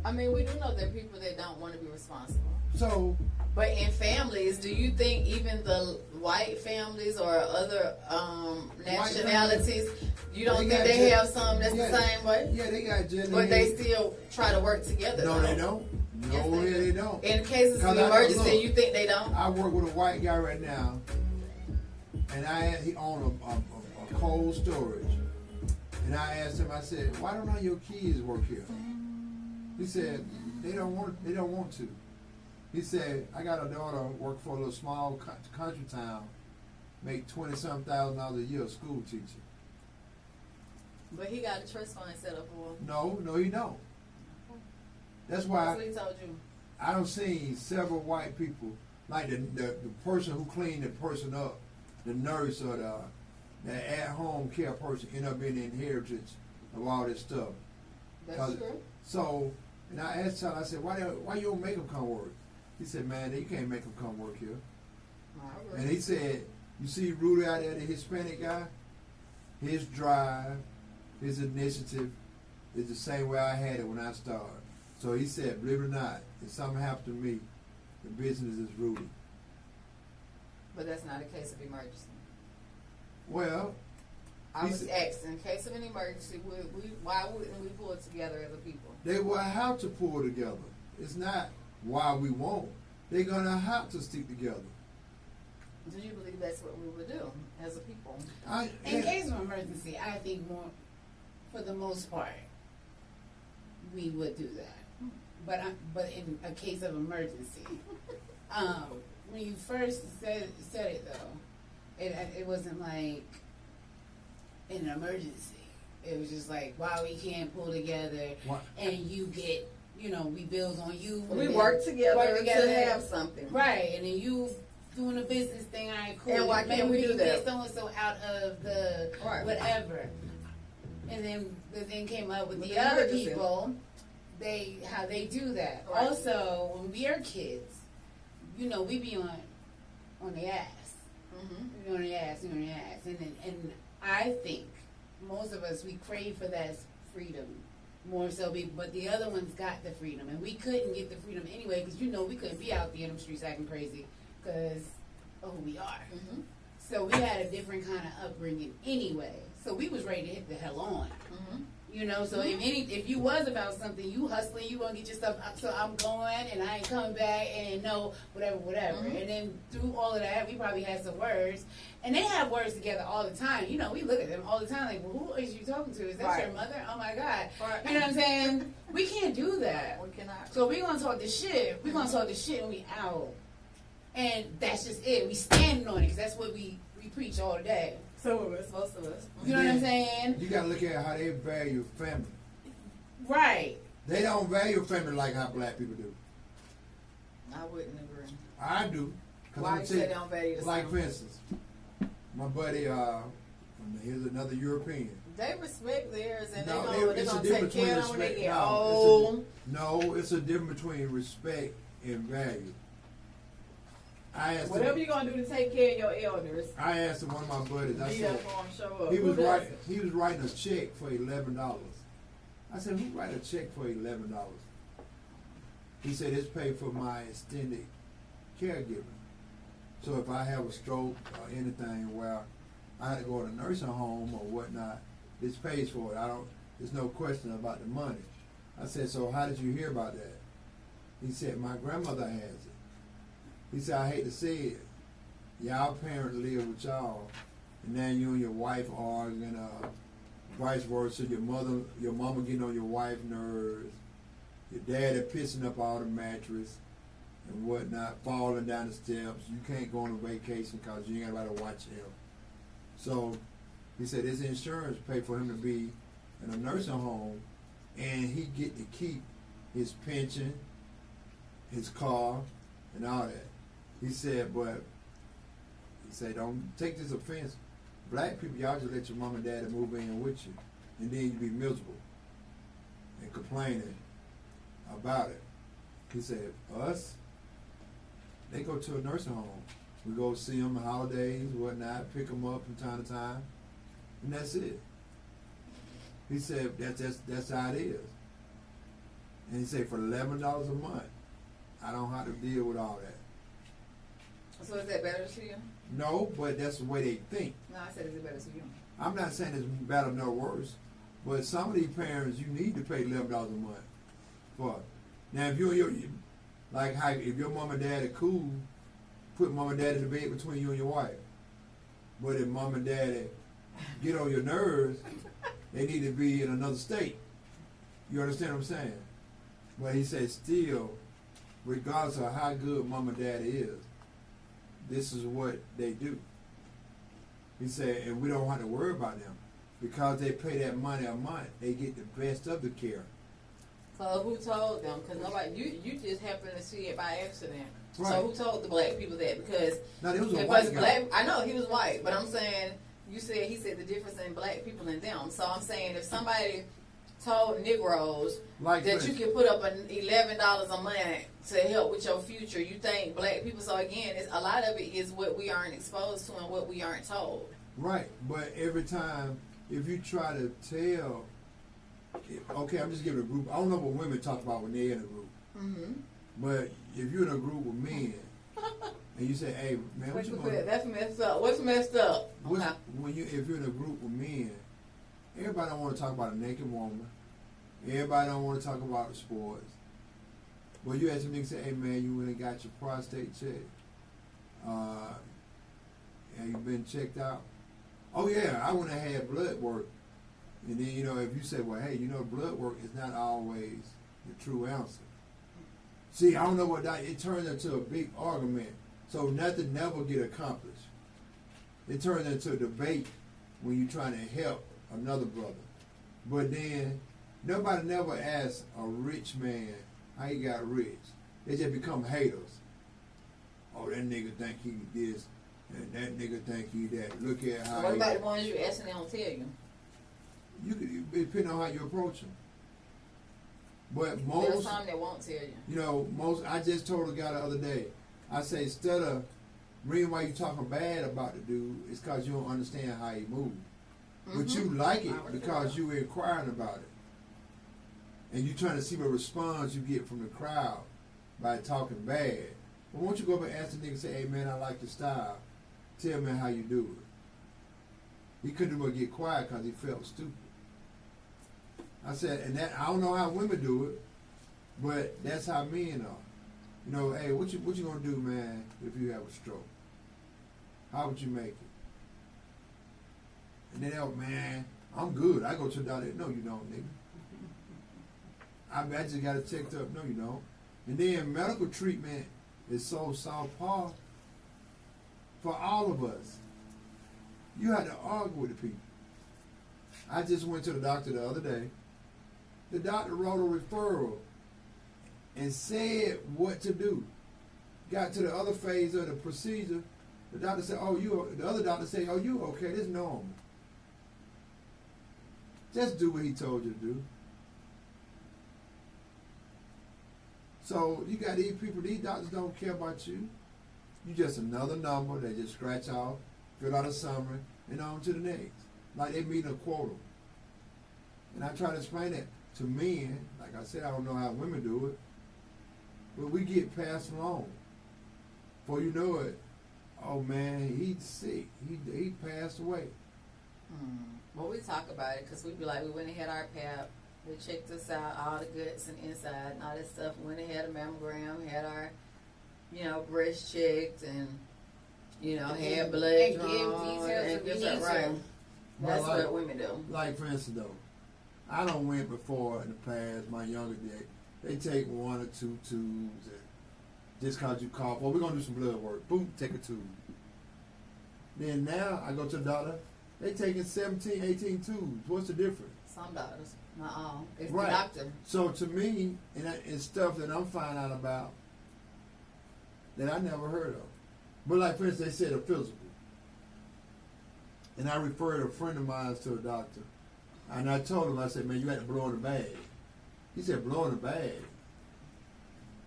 I mean, we do know there are people that don't want to be responsible. So, But in families, do you think even the white families or other nationalities, you don't think they have some that's the same way? Yeah, they got gender. But they still try to work together. No, though. they don't. Yes, No, they don't. In cases of 'Cause I don't emergency, look. you think they don't? I work with a white guy right now, and he owned a cold storage. And I asked him, I said, why don't all your kids work here? He said, they don't want to. He said, I got a daughter work for a little small country town, make $20-something thousand a year, school teacher. But he got a trust fund set up for him. No, he don't. That's why That's what he told you. I don't see several white people, like the person who cleaned the person up, the nurse or the at-home care person, end up being the inheritance of all this stuff. That's true. So, and I asked him, I said, why you don't make them come work? He said, man, you can't make them come work here. I agree. And he said, you see Rudy out there, the Hispanic guy? His drive, his initiative is the same way I had it when I started. So he said, believe it or not, if something happened to me, the business is Rudy. But that's not a case of emergency. Well, I was asked, in case of an emergency, why wouldn't we pull it together as a people? they will have to pull together. It's not why we won't. They're going to have to stick together. Do you believe that's what we would do as a people? In case of emergency, I think more, for the most part, we would do that. But in a case of emergency, when you first said it though, it wasn't like an emergency. It was just like, wow, we can't pull together, and you get, we build on you. We work together to have something. Right, and then you doing a business thing, all right, cool. And why can't we do that? Get so-and-so out of the whatever. And then the thing came up with the other people, how they do that. Right. Also, when we are kids, we be on the ass. Mm-hmm. We be on the ass. And I think most of us, we crave for that freedom more so, but the other ones got the freedom, and we couldn't get the freedom anyway because we couldn't be out there in the streets acting crazy because of who we are. Mm-hmm. So we had a different kind of upbringing anyway. So we was ready to hit the hell on. Mm-hmm. So if you was about something, you hustling, you gonna get your stuff up, so I'm going and I ain't coming back and whatever. Mm-hmm. And then through all of that, we probably had some words. And they have words together all the time. We look at them all the time like, well, who is you talking to? Is that your mother? Oh my God. Right. You know what I'm saying? We can't do that. We cannot. So we gonna talk this shit. We gonna talk this shit when we out. And that's just it. We standing on it because that's what we preach all day. Some of us, most of us. You know what I'm saying? You got to look at how they value family. Right. They don't value family like how black people do. I wouldn't agree. I do. Why you say they don't value the like, same? for instance, my buddy, here's another European. They respect theirs and No, they're it's a going to difference take care of them between when they get respect. old. No, it's a difference between respect and value. I asked Whatever him, you're going to do to take care of your elders, I asked him, one of my buddies, I be said, there for them, show up. he Who was doesn't? he was writing a check for $11. I said, who write a check for $11? He said, it's paid for my extended caregiving. So if I have a stroke or anything where I had to go to a nursing home or whatnot, this pays for it. There's no question about the money. I said, so how did you hear about that? He said, my grandmother has it. He said, I hate to say it. Y'all parents live with y'all, and now you and your wife are arguing, vice versa. Your mama getting on your wife's nerves. Your daddy pissing up all the mattress and whatnot, falling down the steps. You can't go on a vacation because you ain't got nobody to watch him. So he said his insurance paid for him to be in a nursing home, and he get to keep his pension, his car, and all that. He said, don't take this offense. Black people, y'all just let your mom and daddy move in with you, and then you be miserable and complaining about it. He said, us, they go to a nursing home. We go see them on holidays, whatnot, pick them up from time to time, and that's it. He said that's how it is. And he said for $11 a month, I don't have to deal with all that. So is that better to you? No, but that's the way they think. No, I said is it better to you? I'm not saying it's better nor worse, but some of these parents you need to pay $11 a month for. Now if like how if your mom and dad are cool, put mom and dad in the bed between you and your wife. But if mom and dad get on your nerves, they need to be in another state. You understand what I'm saying? But he said still, regardless of how good mom and dad is, this is what they do. He said, and we don't have to worry about them. Because they pay that money a month, they get the best of the care. So who told them? Because nobody, you just happened to see it by accident. Right. So who told the black people that? Because Now, it was a if white it's guy. black, I know he was white, but I'm saying he said the difference in black people and them. So I'm saying if somebody told Negroes Like that this. you can put up $11 a month to help with your future, you think black people? So again, a lot of it is what we aren't exposed to and what we aren't told. Right, but every time, if you try to tell, okay, I'm just giving a group. I don't know what women talk about when they're in a group. Mm-hmm. But if you're in a group with men, and you say, "Hey, man, what you gonna?" That's messed up. What's messed up? What's, Okay. if you're in a group with men, everybody don't want to talk about a naked woman. Everybody don't want to talk about sports. But you ask a nigga, say, "Hey, man, you went and got your prostate checked? Have you been checked out?" Oh yeah, I went and had blood work. And then, if you say, well, hey, blood work is not always the true answer. See, I don't know what that, it turns into a big argument. So nothing never get accomplished. It turns into a debate when you're trying to help another brother. But then, nobody never asks a rich man how he got rich. They just become haters. Oh, that nigga think he this, and that nigga think he that. Look at how What about the ones you asking they don't tell you? You could, depending on how you approach them. But There's most, some that won't tell you. I just told a guy the other day, I say, instead of reason why you talking bad about the dude, it's because you don't understand how he moves. But you like it because you inquiring about it. And you trying to see what response you get from the crowd by talking bad. But won't you go up and ask the nigga, say, hey man, I like your style. Tell me how you do it. He couldn't but get quiet because he felt stupid. I said, and that I don't know how women do it, but that's how men are. Hey, what you gonna do, man, if you have a stroke? How would you make it? And then, oh man, I'm good. I go to the doctor. No, you don't, nigga. I just got it checked up. No, you don't. And then medical treatment is so southpaw for all of us. You had to argue with the people. I just went to the doctor the other day. The doctor wrote a referral and said what to do. Got to the other phase of the procedure. The doctor said, the other doctor said, oh, you okay, this is normal. Just do what he told you to do. So you got these people, these doctors don't care about you. You just another number, they just scratch off, fill out a summary, and on to the next. Like they meet a quota. And I try to explain that to men. Like I said, I don't know how women do it. But we get passed along. Before you know it, oh man, he's sick. He passed away. Well, we talk about it because we be like, we went and had our PAP. They checked us out, all the guts and inside and all that stuff. We went and had a mammogram, had our, breast checked and, had blood and drawn. give details if you need right. to. That's Well, what women do. Like for instance though, I don't went before in the past, my younger day. They take 1 or 2 tubes and just cause you cough, we're gonna do some blood work. Boom, take a tube. Then now I go to the doctor, they taking 17, 18 tubes. What's the difference? Some doctors, not all. It's Right. the doctor. So to me, it's stuff that I'm finding out about that I never heard of. But like for instance, they said a physical. And I referred a friend of mine to a doctor. And I told him, I said, man, you had to blow in the bag. He said, blow in the bag?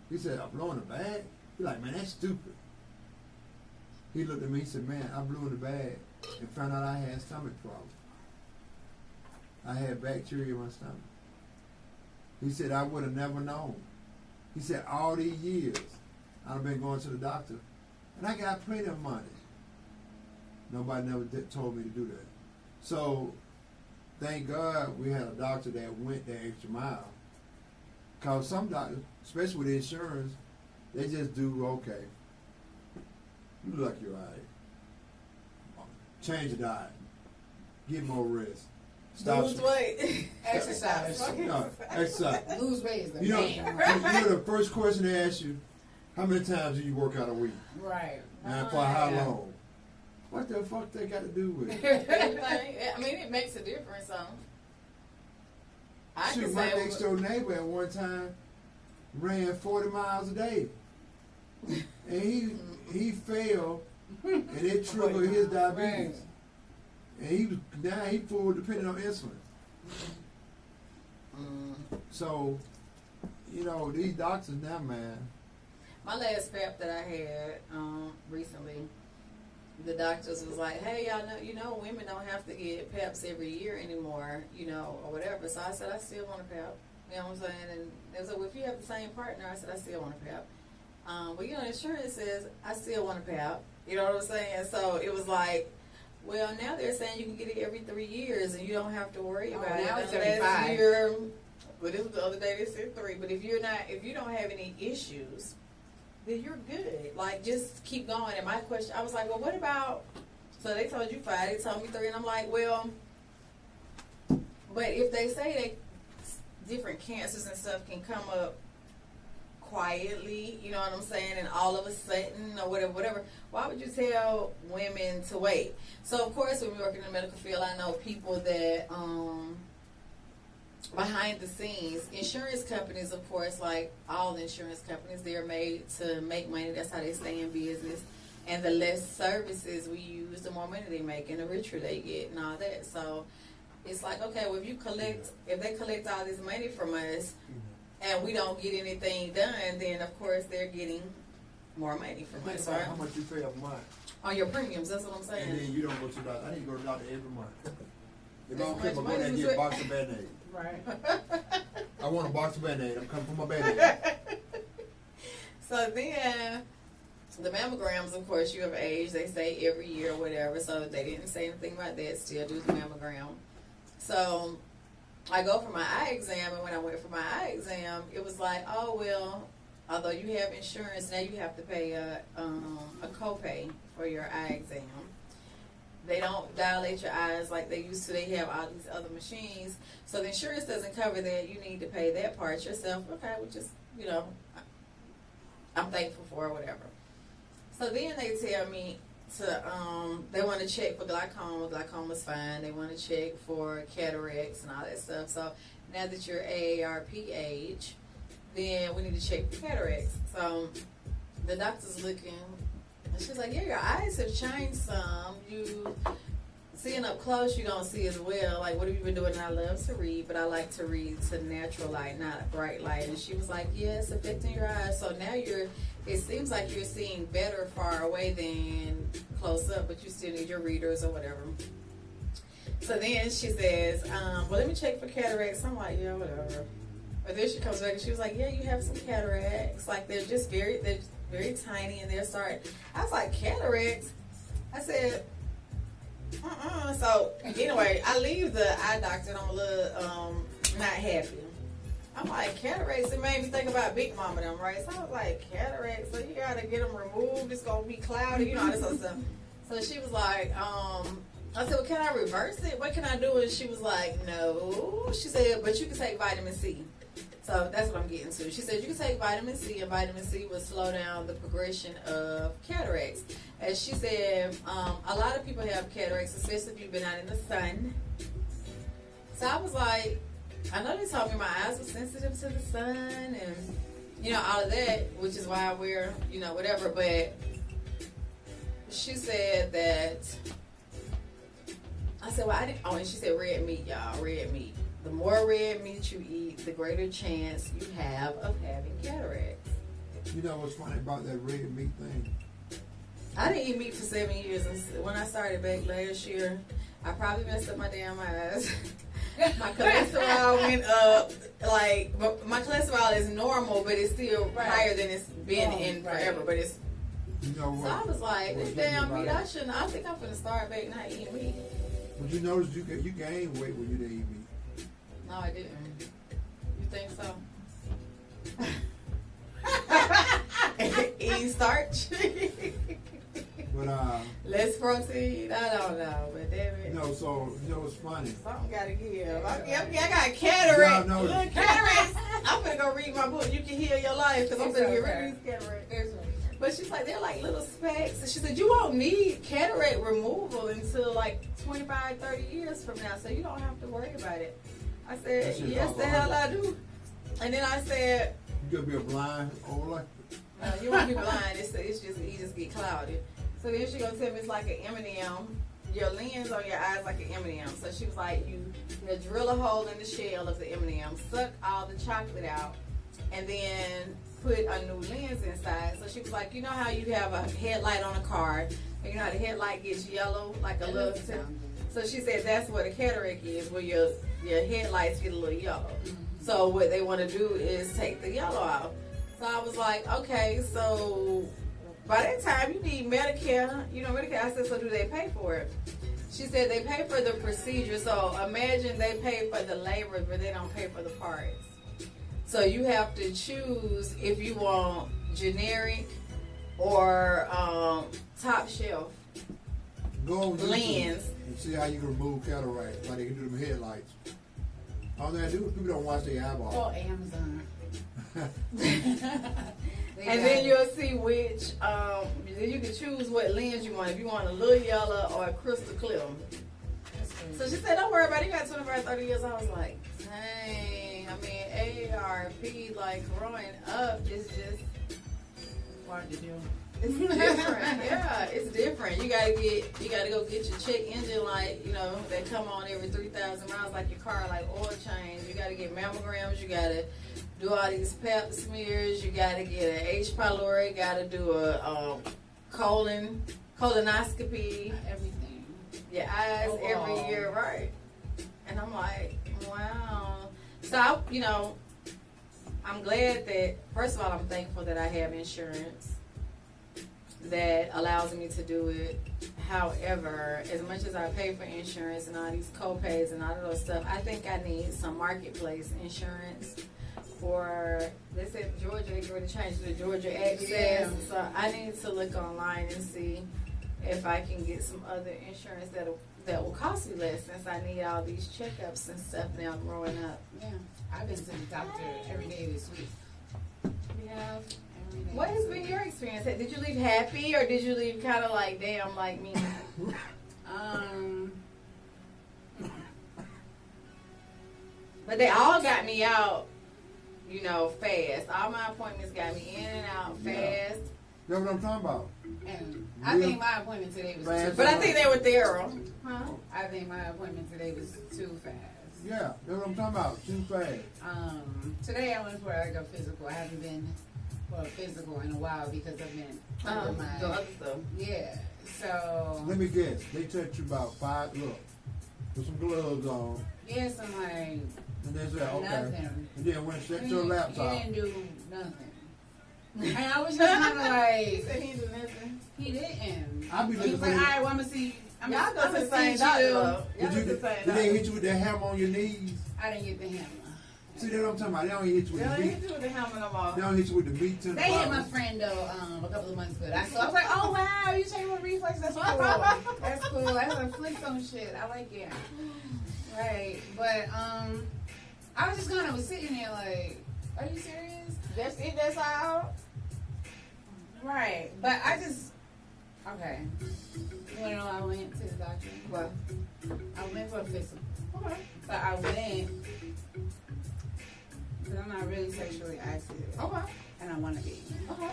He said, I blow in the bag? He's like, man, that's stupid. He looked at me and said, man, I blew in the bag and found out I had stomach problems. I had bacteria in my stomach. He said, I would have never known. He said, all these years, I've been going to the doctor, and I got plenty of money. Nobody never told me to do that. So, thank God we had a doctor that went the extra mile. Because some doctors, especially with insurance, they just do, okay, you look like you're all right. Change your diet. Get more rest. Stop Lose weight. Exercise. No, exercise. Lose weight is the You know, main. the first question they ask you, how many times do you work out a week? Right. And for how long? What the fuck they got to do with it? Everything. I mean, it makes a difference. I can Shoot, my say next door neighbor at one time ran 40 miles a day. And he fell, and it triggered his diabetes. And he full dependent on insulin. So, you know, these doctors now, man. my last PEP that I had recently, the doctors was like, hey, y'all know, you know, women don't have to get PEPs every year anymore, you know, or whatever. So I said, I still want a PEP. You know what I'm saying? And they was like, well, if you have the same partner, I said, I still want a PEP. But, you know, insurance says, I still want a PEP. You know what I'm saying? So it was like, well, now they're saying you can get it every 3 years and you don't have to worry about it. Now it's unless 75. you're, well, this was the other day, they said 3. But if you don't have any issues, then you're good. Like, just keep going. And my question, I was like, well, what about, so they told you 5, they told me 3, and I'm like, well, but if they say that different cancers and stuff can come up quietly, you know what I'm saying, and all of a sudden, or whatever, why would you tell women to wait? So, of course, when we work in the medical field, I know people that, behind the scenes, insurance companies, of course, like all insurance companies, they're made to make money. That's how they stay in business. And the less services we use, the more money they make, and the richer they get, and all that. So it's like, okay, well, if they collect all this money from us, and we don't get anything done, then of course they're getting more money from us, right? How much you pay a month? On your premiums, that's what I'm saying. And then you don't go to the doctor. I need to go to the doctor every month. If I don't That's care, I'm much going to money, get a box of Band-Aid. Right. I want a box of Band-Aid. I'm coming for my Band-Aid. So then, the mammograms, of course, you have age. They say every year or whatever. So they didn't say anything about that. Still do the mammogram. So I go for my eye exam, and when I went for my eye exam, it was like, oh well, although you have insurance, now you have to pay a copay for your eye exam. They don't dilate your eyes like they used to. They have all these other machines. So the insurance doesn't cover that. You need to pay that part yourself. Okay, which is, you know, I'm thankful for or whatever. So then they tell me to, they want to check for glaucoma. Glaucoma's fine. They want to check for cataracts and all that stuff. So now that you're AARP age, then we need to check for cataracts. So the doctor's looking. And she's like, yeah, your eyes have changed some. You seeing up close, you don't see as well. Like, what have you been doing? And I love to read, but I like to read to natural light, not bright light. And she was like, yeah, it's affecting your eyes. So now it seems like you're seeing better far away than close up, but you still need your readers or whatever. So then she says, well, let me check for cataracts. I'm like, yeah, whatever. But then she comes back and she was like, yeah, you have some cataracts. Like, they're very tiny, and they're starting. I was like, cataracts? I said, So anyway, I leave the eye doctor, and I'm a little not happy. I'm like, cataracts, it made me think about Big Mama them, right? So I was like, cataracts, so you gotta get them removed, it's gonna be cloudy, you know, all this other stuff. So she was like, I said, well, can I reverse it? What can I do? And she was like, no. She said, but you can take vitamin C. So that's what I'm getting to. She said you can take vitamin C, and vitamin C will slow down the progression of cataracts. As she said, a lot of people have cataracts, especially if you've been out in the sun. So I was like, I know they told me my eyes were sensitive to the sun and, you know, all of that, which is why I wear, you know, whatever. But she said that, I said, well, I didn't, oh, and she said red meat, y'all, red meat. The more red meat you eat, the greater chance you have of having cataracts. You know what's funny about that red meat thing? I didn't eat meat for 7 years, and when I started back last year, I probably messed up my damn eyes. My cholesterol went up. Like, my cholesterol is normal, but it's still higher than it's been in forever. But it's. You know So what? I was like, this damn meat, I think I'm gonna start back not eating meat. But you notice you gained weight when you didn't eat meat. No, I didn't. You think so? Eating starch. But Less protein. I don't know, but damn it. so what's funny? Something gotta give. I got cataract. Y'all know- Look, cataracts. I'm gonna go read my book. You can heal your life because I'm gonna get rid of these cataracts. But she's like, they're like little specks. And she said, you won't need cataract removal until like 25, 30 years from now, so you don't have to worry about it. I said, yes, the hell I do. And then I said, You could be a blind old life. no, you won't be blind. It's just you just get clouded. So then she gonna tell me it's like an M&M. Your lens on your eyes like an M&M. So she was like, you drill a hole in the shell of the M&M, suck all the chocolate out, and then put a new lens inside. So she was like, you know how you have a headlight on a car, and you know how the headlight gets yellow, like a little. So she said that's what a cataract is, where your headlights get a little yellow. Mm-hmm. So what they want to do is take the yellow out. So I was like, okay, so by that time you need Medicare. You know, Medicare. I said, so do they pay for it? She said they pay for the procedure. So imagine they pay for the labor, but they don't pay for the parts. So you have to choose if you want generic or top shelf Go on YouTube lens. and see how you can remove cataracts, like they can do them headlights. All they do is people don't wash their eyeballs. Or Amazon. And then you'll see which, then you can choose what lens you want. If you want a little yellow or a crystal clear. So she said, don't worry about it. You got 25, 30 years. I was like, dang. I mean, AARP, like, growing up is just Hard to do. it's different. Yeah, it's different. You gotta go get your check engine light, you know, that come on every 3,000 miles like your car, like oil change. You gotta get mammograms, you gotta do all these pap smears, you gotta get an H. pylori, you gotta do a colonoscopy, Everything. your eyes every year, right? And I'm like, wow. So I'm glad that, first of all, I'm thankful that I have insurance that allows me to do it. However, as much as I pay for insurance and all these co-pays and all of those stuff, I think I need some marketplace insurance for, they said Georgia, they're going to change to the Georgia Access. Yeah. So I need to look online and see if I can get some other insurance that will cost me less, since I need all these checkups and stuff now growing up. Yeah. I've been to the doctor every day this week. Yeah. Every day. What has been your experience? Did you leave happy, or did you leave kind of like, damn, like me? But they all got me out, fast. All my appointments got me in and out fast. That's what I'm talking about. And I think my appointment today was Fast. too But I fast. think they were thorough. Huh? I think my appointment today was too fast. Yeah, that's what I'm talking about. Too fast. Today I went for like a physical. I haven't been for a physical in a while because I've been under my The other stuff. yeah. So Let me guess. They touch you about 5. Look, with some gloves on, yes, I'm like and they say, okay. nothing. And then when set He your laptop. didn't do nothing. And I was just kind of like, Said he didn't do nothing. he didn't. I be He looking was for like, all you. right, well, I'm gonna see. Y'all go to the I'ma same see doctor, you. though. Y'all Did go to the same they doctor. hit you with that hammer on your knees? I didn't get the hammer. See, that's what I'm talking about. They don't hit you They with don't the hit beat. you with the hammer no more. They don't hit you with the beat to the They hit bottom. my friend though a couple of months ago. So I was like, oh wow, you take my reflex. That's cool. That's cool. That's a flick on shit. I like it. Right, but I was just kind of sitting there like, are you serious? That's it, that's all. Right, but I just okay. You wanna know I went to the doctor? What? I went for a physical. Okay. But I went because I'm not really sexually active. Okay. And I want to be. Okay.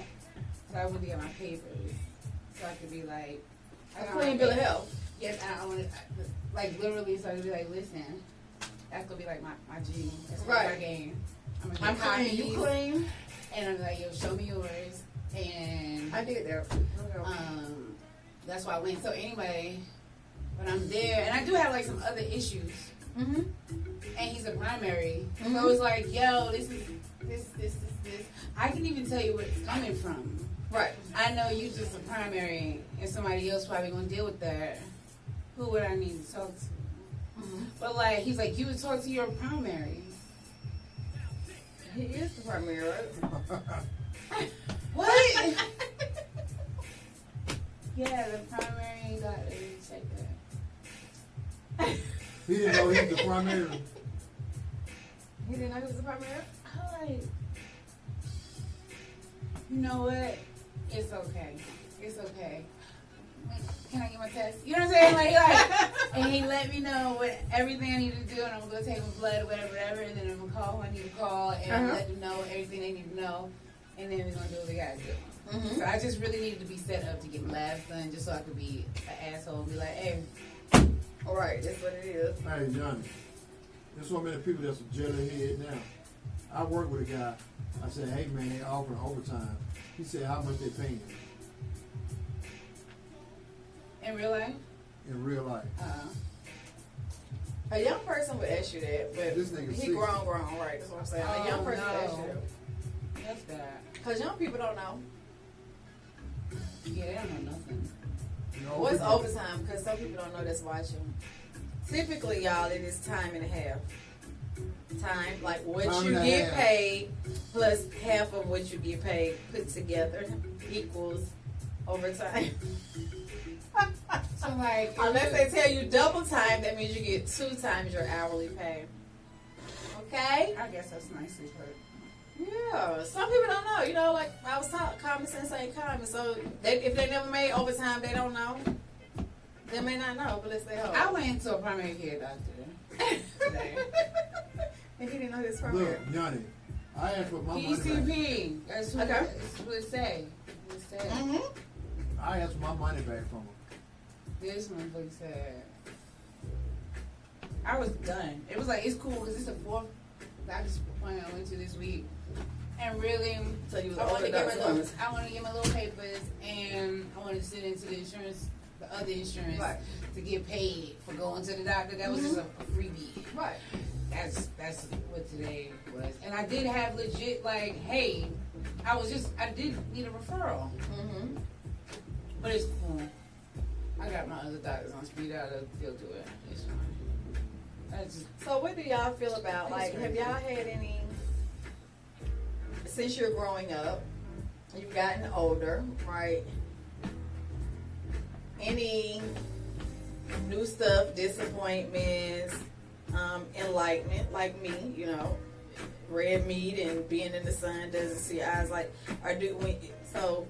So I want to get my papers. So I could be like, A clean bill of health. yes, I want to, like literally, so I could be like, listen, that's going to be like my G. That's gonna be Right. my game. I'm I'm gonna clean. You clean? And I'm like, yo, show me yours. And I did that. that's why I went. So anyway, when I'm there, and I do have like some other issues, Mm-hmm. and he's a primary, Mhm. so it's like, yo, this is this. I can even tell you where it's coming from. Right. I know you just a primary, and somebody else probably gonna deal with that. Who would I need to talk to? Mm-hmm. But like, he's like, you would talk to your primary. He is the primary, right? What? Yeah, the primary ain't got to take that. He didn't know he was the primary. He didn't know he was the primary? I'm like, you know what? It's okay. It's okay. Can I get my test? You know what I'm saying? Like, and he let me know what everything I need to do, and I'm gonna go take my blood, whatever, and then I'm gonna call who I need to call, and let them know everything they need to know, and then we're gonna do what we gotta do. Mm-hmm. So I just really needed to be set up to get my labs done, just so I could be an asshole and be like, hey. All right, that's what it is. Hey, Johnny, there's so many people that's a jellyhead now. I work with a guy. I said, hey, man, they offering overtime. He said, how much they paying In real life? in real life? A young person would ask you that, but This nigga he 60. grown, right? That's what I'm saying. A young Oh, person would ask you no. that. That's bad. Because young people don't know. Yeah, they don't know nothing. You know, What's people- overtime? Because some people don't know that's watching. Typically, y'all, it is time and a half. Time, like what Time you and a get half. paid plus half of what you get paid put together equals overtime. So like, Unless they tell you double time, that means you get 2 times your hourly pay. Okay? I guess that's nicely put. Yeah. Some people don't know. You know, like I was taught, common sense ain't common. So if they never made overtime, they don't know. They may not know, but let's say, oh. I went to a primary care doctor today. And he didn't know this primary. Look, Johnny, I asked for my money back. PCP. That's what, Okay. that's what it say. It said. Mm-hmm. I asked for my money back from him. This motherfucker said. I was done. It was like, it's cool because it's the 4th doctor's appointment I went to this week. And really, So you was I want older to get my doctor's little, appointments. I want to get my little papers, and I want to sit into the insurance, the other insurance, Right. to get paid for going to the doctor. That was just a freebie. Right. That's what today was. And I did have legit, like, hey, I did need a referral. Mm-hmm. But it's cool. I got my other doctors on speed out. They'll do it. It's fine. That's just, So what do y'all feel about, like, have y'all had any, since you're growing up, you've gotten older, right? Any new stuff, disappointments, enlightenment, like me, you know, red meat and being in the sun doesn't see your eyes, like, so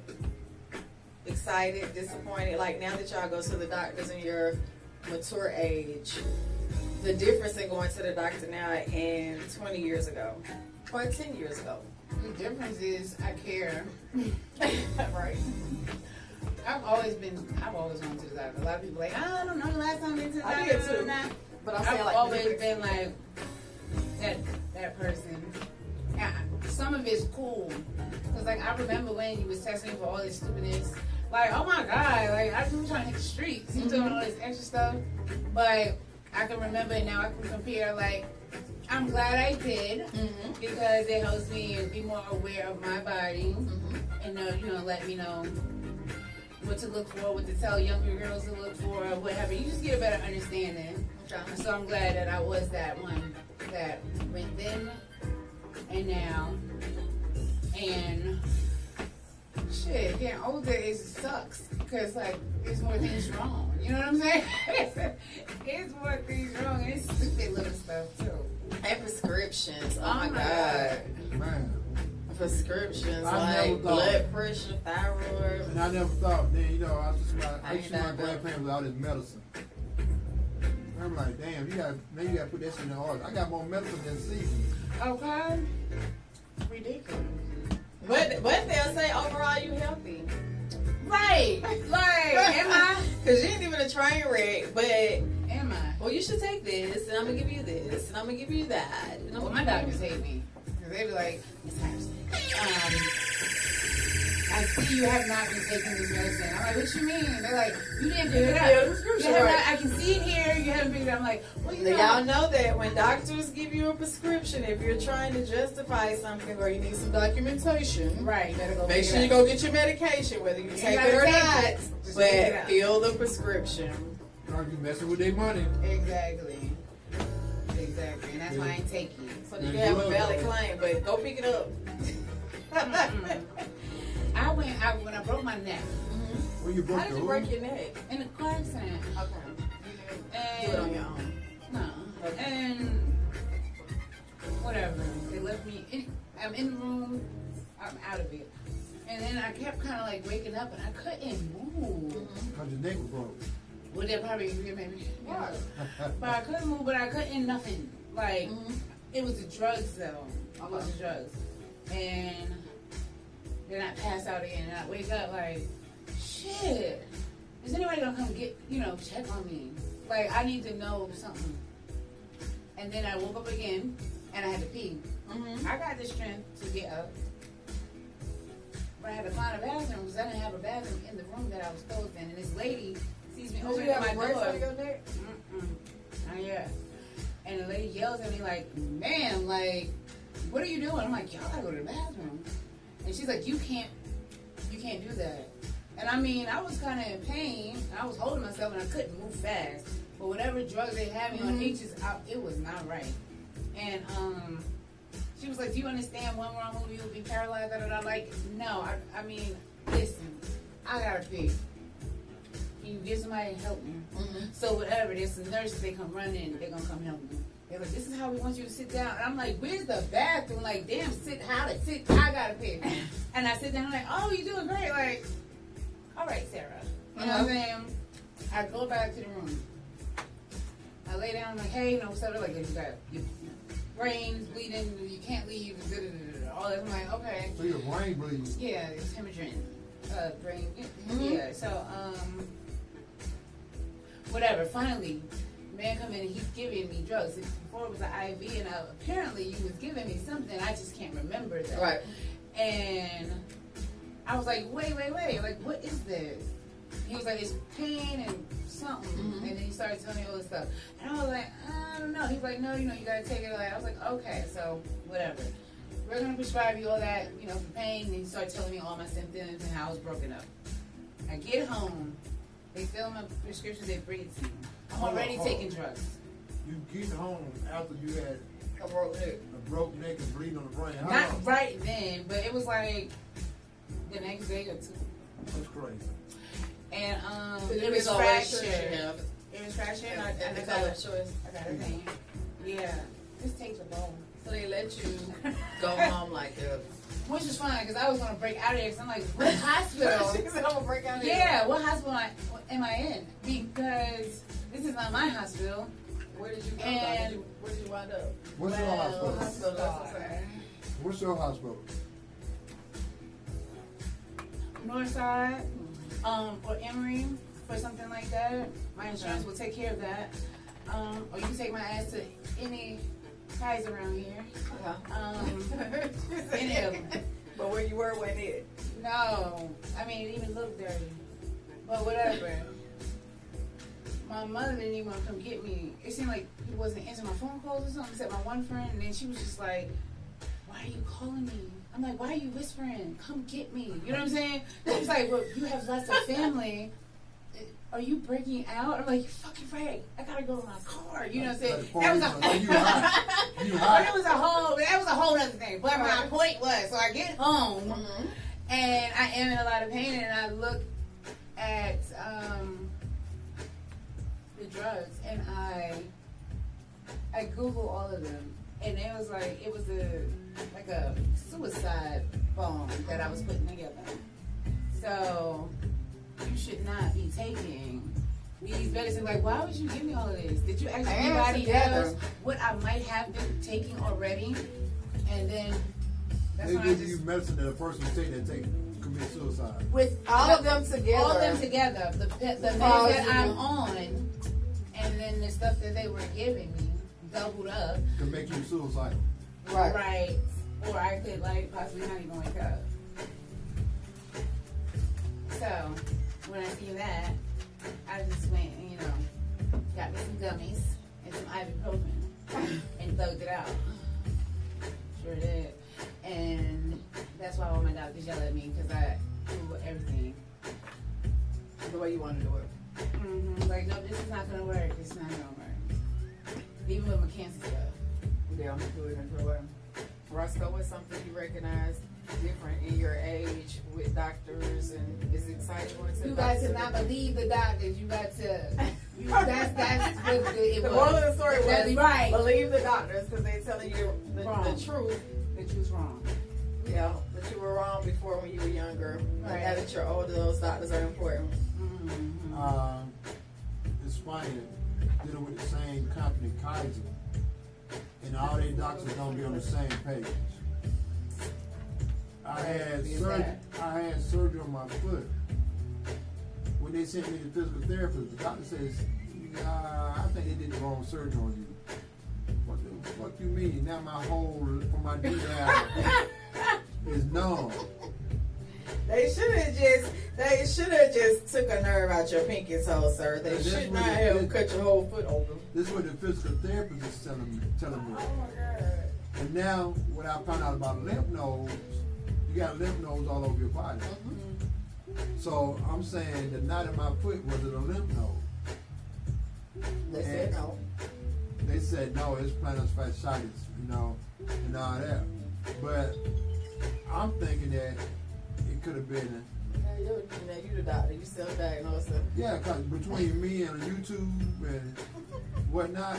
excited, disappointed, like now that y'all go to the doctors in your mature age, the difference in going to the doctor now and 20 years ago or 10 years ago. the difference is I care. Right. I've always gone to the doctor. A lot of people like, I don't know the last time I've been to the I doctor. did too. But I'm saying, I've like, always the difference- been like that person. Yeah, some of it's cool. Cause like I remember when you was testing for all this stupidness. Like, oh my God, like I've been trying to hit the streets. You doing all this extra stuff. But I can remember it now. I can compare. Like, I'm glad I did because it helps me be more aware of my body and let me know what to look for, what to tell younger girls to look for, or whatever. You just get a better understanding. Okay. So I'm glad that I was that one that went then and now. And shit, getting older sucks because like there's more things wrong. You know what I'm saying? It's more things wrong, and it's stupid little stuff too. And prescriptions. Oh, Oh my my God. Man. Prescriptions I never like thought. blood pressure, thyroid. And I never thought, then, I I used to see ain't my done grandparents with all this medicine. I'm like, damn, you gotta put that shit in the order. I got more medicine than seasons. Okay. Ridiculous. But they'll say overall you healthy. Right. Like, am I? Because you ain't even a train wreck, but Am I? well, you should take this, and I'm gonna give you this, and I'm gonna give you that. And I'm Well, gonna my doctors hate me. Cause they be like, Miss Harrison, I see you have not been taking this medicine. I'm like, what you mean? They're like, you didn't pick it Yeah, up. the prescription, You have right. not, I can see it here. You haven't picked it up. I'm like, well, you know. Y'all know that when doctors give you a prescription, if you're trying to justify something or you need some documentation, Right, you better go make pick sure it you up. go get your medication, whether you take gotta it or take not. it. Just pick it But up. fill the prescription. Are you messing with their money? Exactly. Exactly. And that's why I ain't take it. So you have a valid claim, but go pick it up. When I broke my neck When you broke How did you the break who? your neck? in a car accident. Okay. Do it on your own. No. Okay. And whatever. They left me I'm in the room, I'm out of it. And then I kept kind of like waking up and I couldn't move. Because your neck was broke. Well, they probably agree, maybe. Right. But I couldn't move, but I couldn't nothing. Like, it was the drugs though. It was the drugs. And then I pass out again and I wake up like, shit, is anybody gonna come get, check on me? Like, I need to know something. And then I woke up again and I had to pee. I got the strength to get up. But I had to find a bathroom because I didn't have a bathroom in the room that I was closed in. And this lady sees me Did opening you have my a brace door. on your neck? Not yet. And the lady yells at me like, "Ma'am, like, what are you doing?" I'm like, "Y'all gotta go to the bathroom." And she's like, "You can't do that." And I mean, I was kind of in pain. And I was holding myself and I couldn't move fast. But whatever drugs they had me on, it was not right. And she was like, "Do you understand one wrong move you'll be paralyzed?" I'm like, "No, I mean, listen, I gotta pee. Can you get somebody to help me?" So whatever, there's some nurses, they come running, they're gonna come help me. They're like, "This is how we want you to sit down." And I'm like, "Where's the bathroom?" Like, damn, I gotta pee. And I sit down like, "Oh, you're doing great." Like, all right, Sarah. You know what I'm saying? I go back to the room. I lay down, I'm like, "Hey, what's up?" They're like, "You got your brain is bleeding, you can't leave, all that." I'm like, "Okay." So your brain bleeds. Yeah, it's hemorrhaging. Brain. Yeah, so, whatever. Finally, man come in and he's giving me drugs. Before it was an IV, and apparently he was giving me something. I just can't remember that. Right. And I was like, wait. Like, what is this? He was like, it's pain and something. And then he started telling me all this stuff. And I was like, I don't know. He's like, no, you got to take it. I was like, okay, so whatever. We're going to prescribe you all that, for pain. And he started telling me all my symptoms and how I was broken up. I get home. They fill my prescriptions. They bring it to me. I'm already taking drugs. You get home after you had A broke neck. a broke neck and bleeding on the brain. How Not long? right then, but it was like the next day or two. That's crazy. And It it was was always fractured. yeah. It was fractured. And the I color got choice. a thing. Yeah. This takes a bone. So they let you go home like that. Which is fine because I was gonna break out of there. Because I'm like, what hospital? She said, I'm gonna break out. Yeah, what hospital am I in? Because this is not my hospital. Where did you go? And Where did you wind up? What's your hospital? Hospital. That's what I'm saying. What's your hospital? Northside, or Emory, for something like that. My insurance will take care of that. Or you can take my ass to any guys around here. Any of them. But where you were when it. No, I mean, it even looked dirty. But whatever. My mother didn't even want to come get me. It seemed like he wasn't answering my phone calls or something, except my one friend. And then she was just like, "Why are you calling me?" I'm like, "Why are you whispering? Come get me." You know what I'm saying? She's like, "Well, you have lots of family. Are you breaking out?" I'm like, "You're fucking right. I gotta go to my car." You know what I'm saying? That was a You hot. that was a whole other thing. But my point was, so I get home and I am in a lot of pain, and I look at the drugs, and I Google all of them, and it was a suicide bomb that I was putting together. So you should not be taking these medicines. Like, why would you give me all of this? Did you ask anybody else what I might have been taking already? And then that's They when I give you just medicine that a person can take commit suicide. with All of them together. all of them together. The meds that I'm on, and then the stuff that they were giving me doubled up. Can make you suicidal. Right. Right. Or I could possibly not even wake up. So when I seen that, I just went and, got me some gummies and some ibuprofen and thugged it out. Sure did. And that's why all my doctors yell at me, because I do everything The way you want to do it. Like, no, this is not gonna work. It's not gonna work. Even with my cancer stuff. Yeah, I'm gonna do it in a way. Roscoe, what's something you recognize different in your age with doctors, and is it exciting going to You the got doctor? to not believe the doctors. You got to. That's what it was. The moral of the story That's was right. believe the doctors because they're telling you the truth. The truth's wrong. Yeah, but you were wrong before when you were younger. Right. And now that you're older, those doctors are important. It's funny, dealing with the same company, Kaiser, and all their doctors don't be on the same page. I had surgery on my foot. When they sent me to physical therapist, the doctor says, I think they did the wrong surgery on you. What the fuck you mean? Now my whole, from my knee down, is numb. They should have just took a nerve out your pinky toe, sir. They should not have cut your whole foot open. This is what the physical therapist is telling me. Oh my God. And now, when I found out about lymph nodes, you got lymph nodes all over your body. So I'm saying the knot in my foot was it a lymph node? They said no. They said no, it's plantar fasciitis, and all that. But I'm thinking that it could have been. You the doctor. You self-diagnosed it. Yeah, because between me and YouTube and whatnot,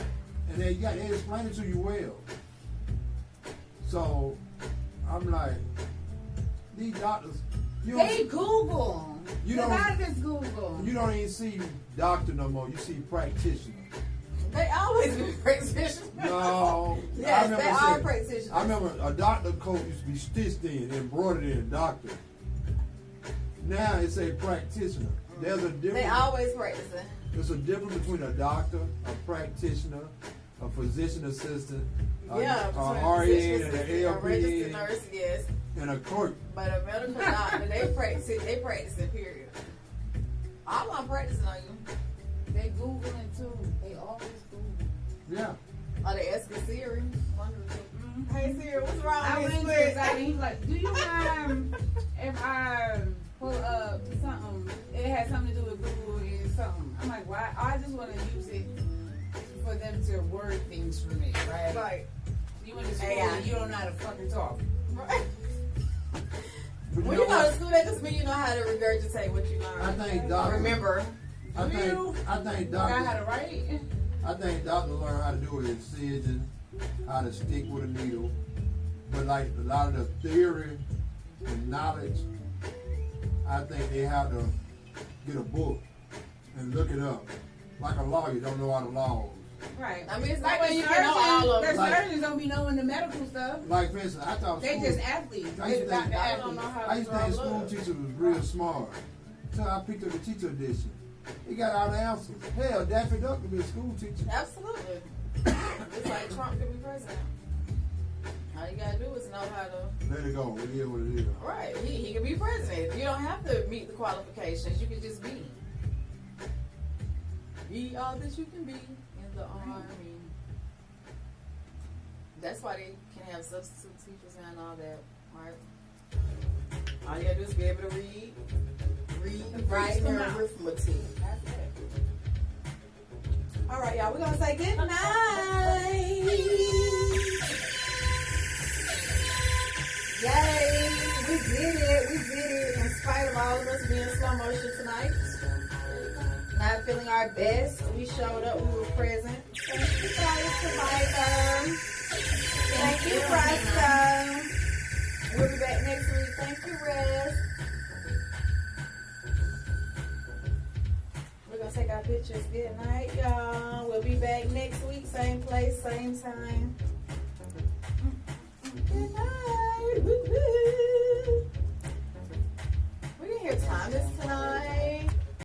and they explain it to you well. So I'm like, these doctors, They Google. You The don't- doctors Google. you don't even see doctor no more. You see practitioner. They always be practitioners. No, Yes, they are practitioners. I remember a doctor coat used to be stitched in, embroidered in, doctor. Now it's a practitioner. There's a difference. They always practicing. There's a difference between a doctor, a practitioner, a physician assistant, a RN, and an a registered LPN, nurse, yes. and a clerk. But a medical doctor, they practicing, period. I'm not practicing on you. They Googling too. They always Google. Yeah. Or they asking Siri. Mm-hmm. Hey Siri, what's wrong I with went this to foot? exactly. He's like, do you mind if I pull up something? It has something to do with Google and something. I'm like, why? I just want to use it for them to word things for me, right? Like, You went to school AI. and you don't know how to fucking talk. right. But When you go to school, that just mean you know how to regurgitate what you learned. I think doctors. Remember. I think Forgot how to doctors. write. I think doctors learn how to do an incision, how to stick with a needle. But like a lot of the theory and knowledge, I think they have to get a book and look it up. Like a lawyer don't know all the laws. Right. I mean, it's Like not the way you can know all of surgeons, them. the surgeons don't be knowing the medical stuff. Like for instance, I thought They school, just athletes. I used They to got think- the I don't know athletes. how I to used to draw think school blood. teachers was real smart. So I picked up the teacher edition. He got all the answers. Hell, Daffy Duck could be a school teacher. Absolutely. It's like Trump could be president. All you gotta do is know how to. Let it go. It is what it is. Right. He can be president. You don't have to meet the qualifications. You can just be. Be all that you can be in the army. That's why they can have substitute teachers and all that, right? All you gotta do is be able to read, write, and arithmetic. That's it. All right, y'all. We're gonna say good night. Yay! We did it. In spite of all of us being in slow motion tonight, not feeling our best, we showed up. We were present. Thank you, guys, Survivor. Thank you, Roscoe. We'll be back next week. Thank you, Rez. We're gonna take our pictures. Good night, y'all. We'll be back next week, same place, same time. Good night.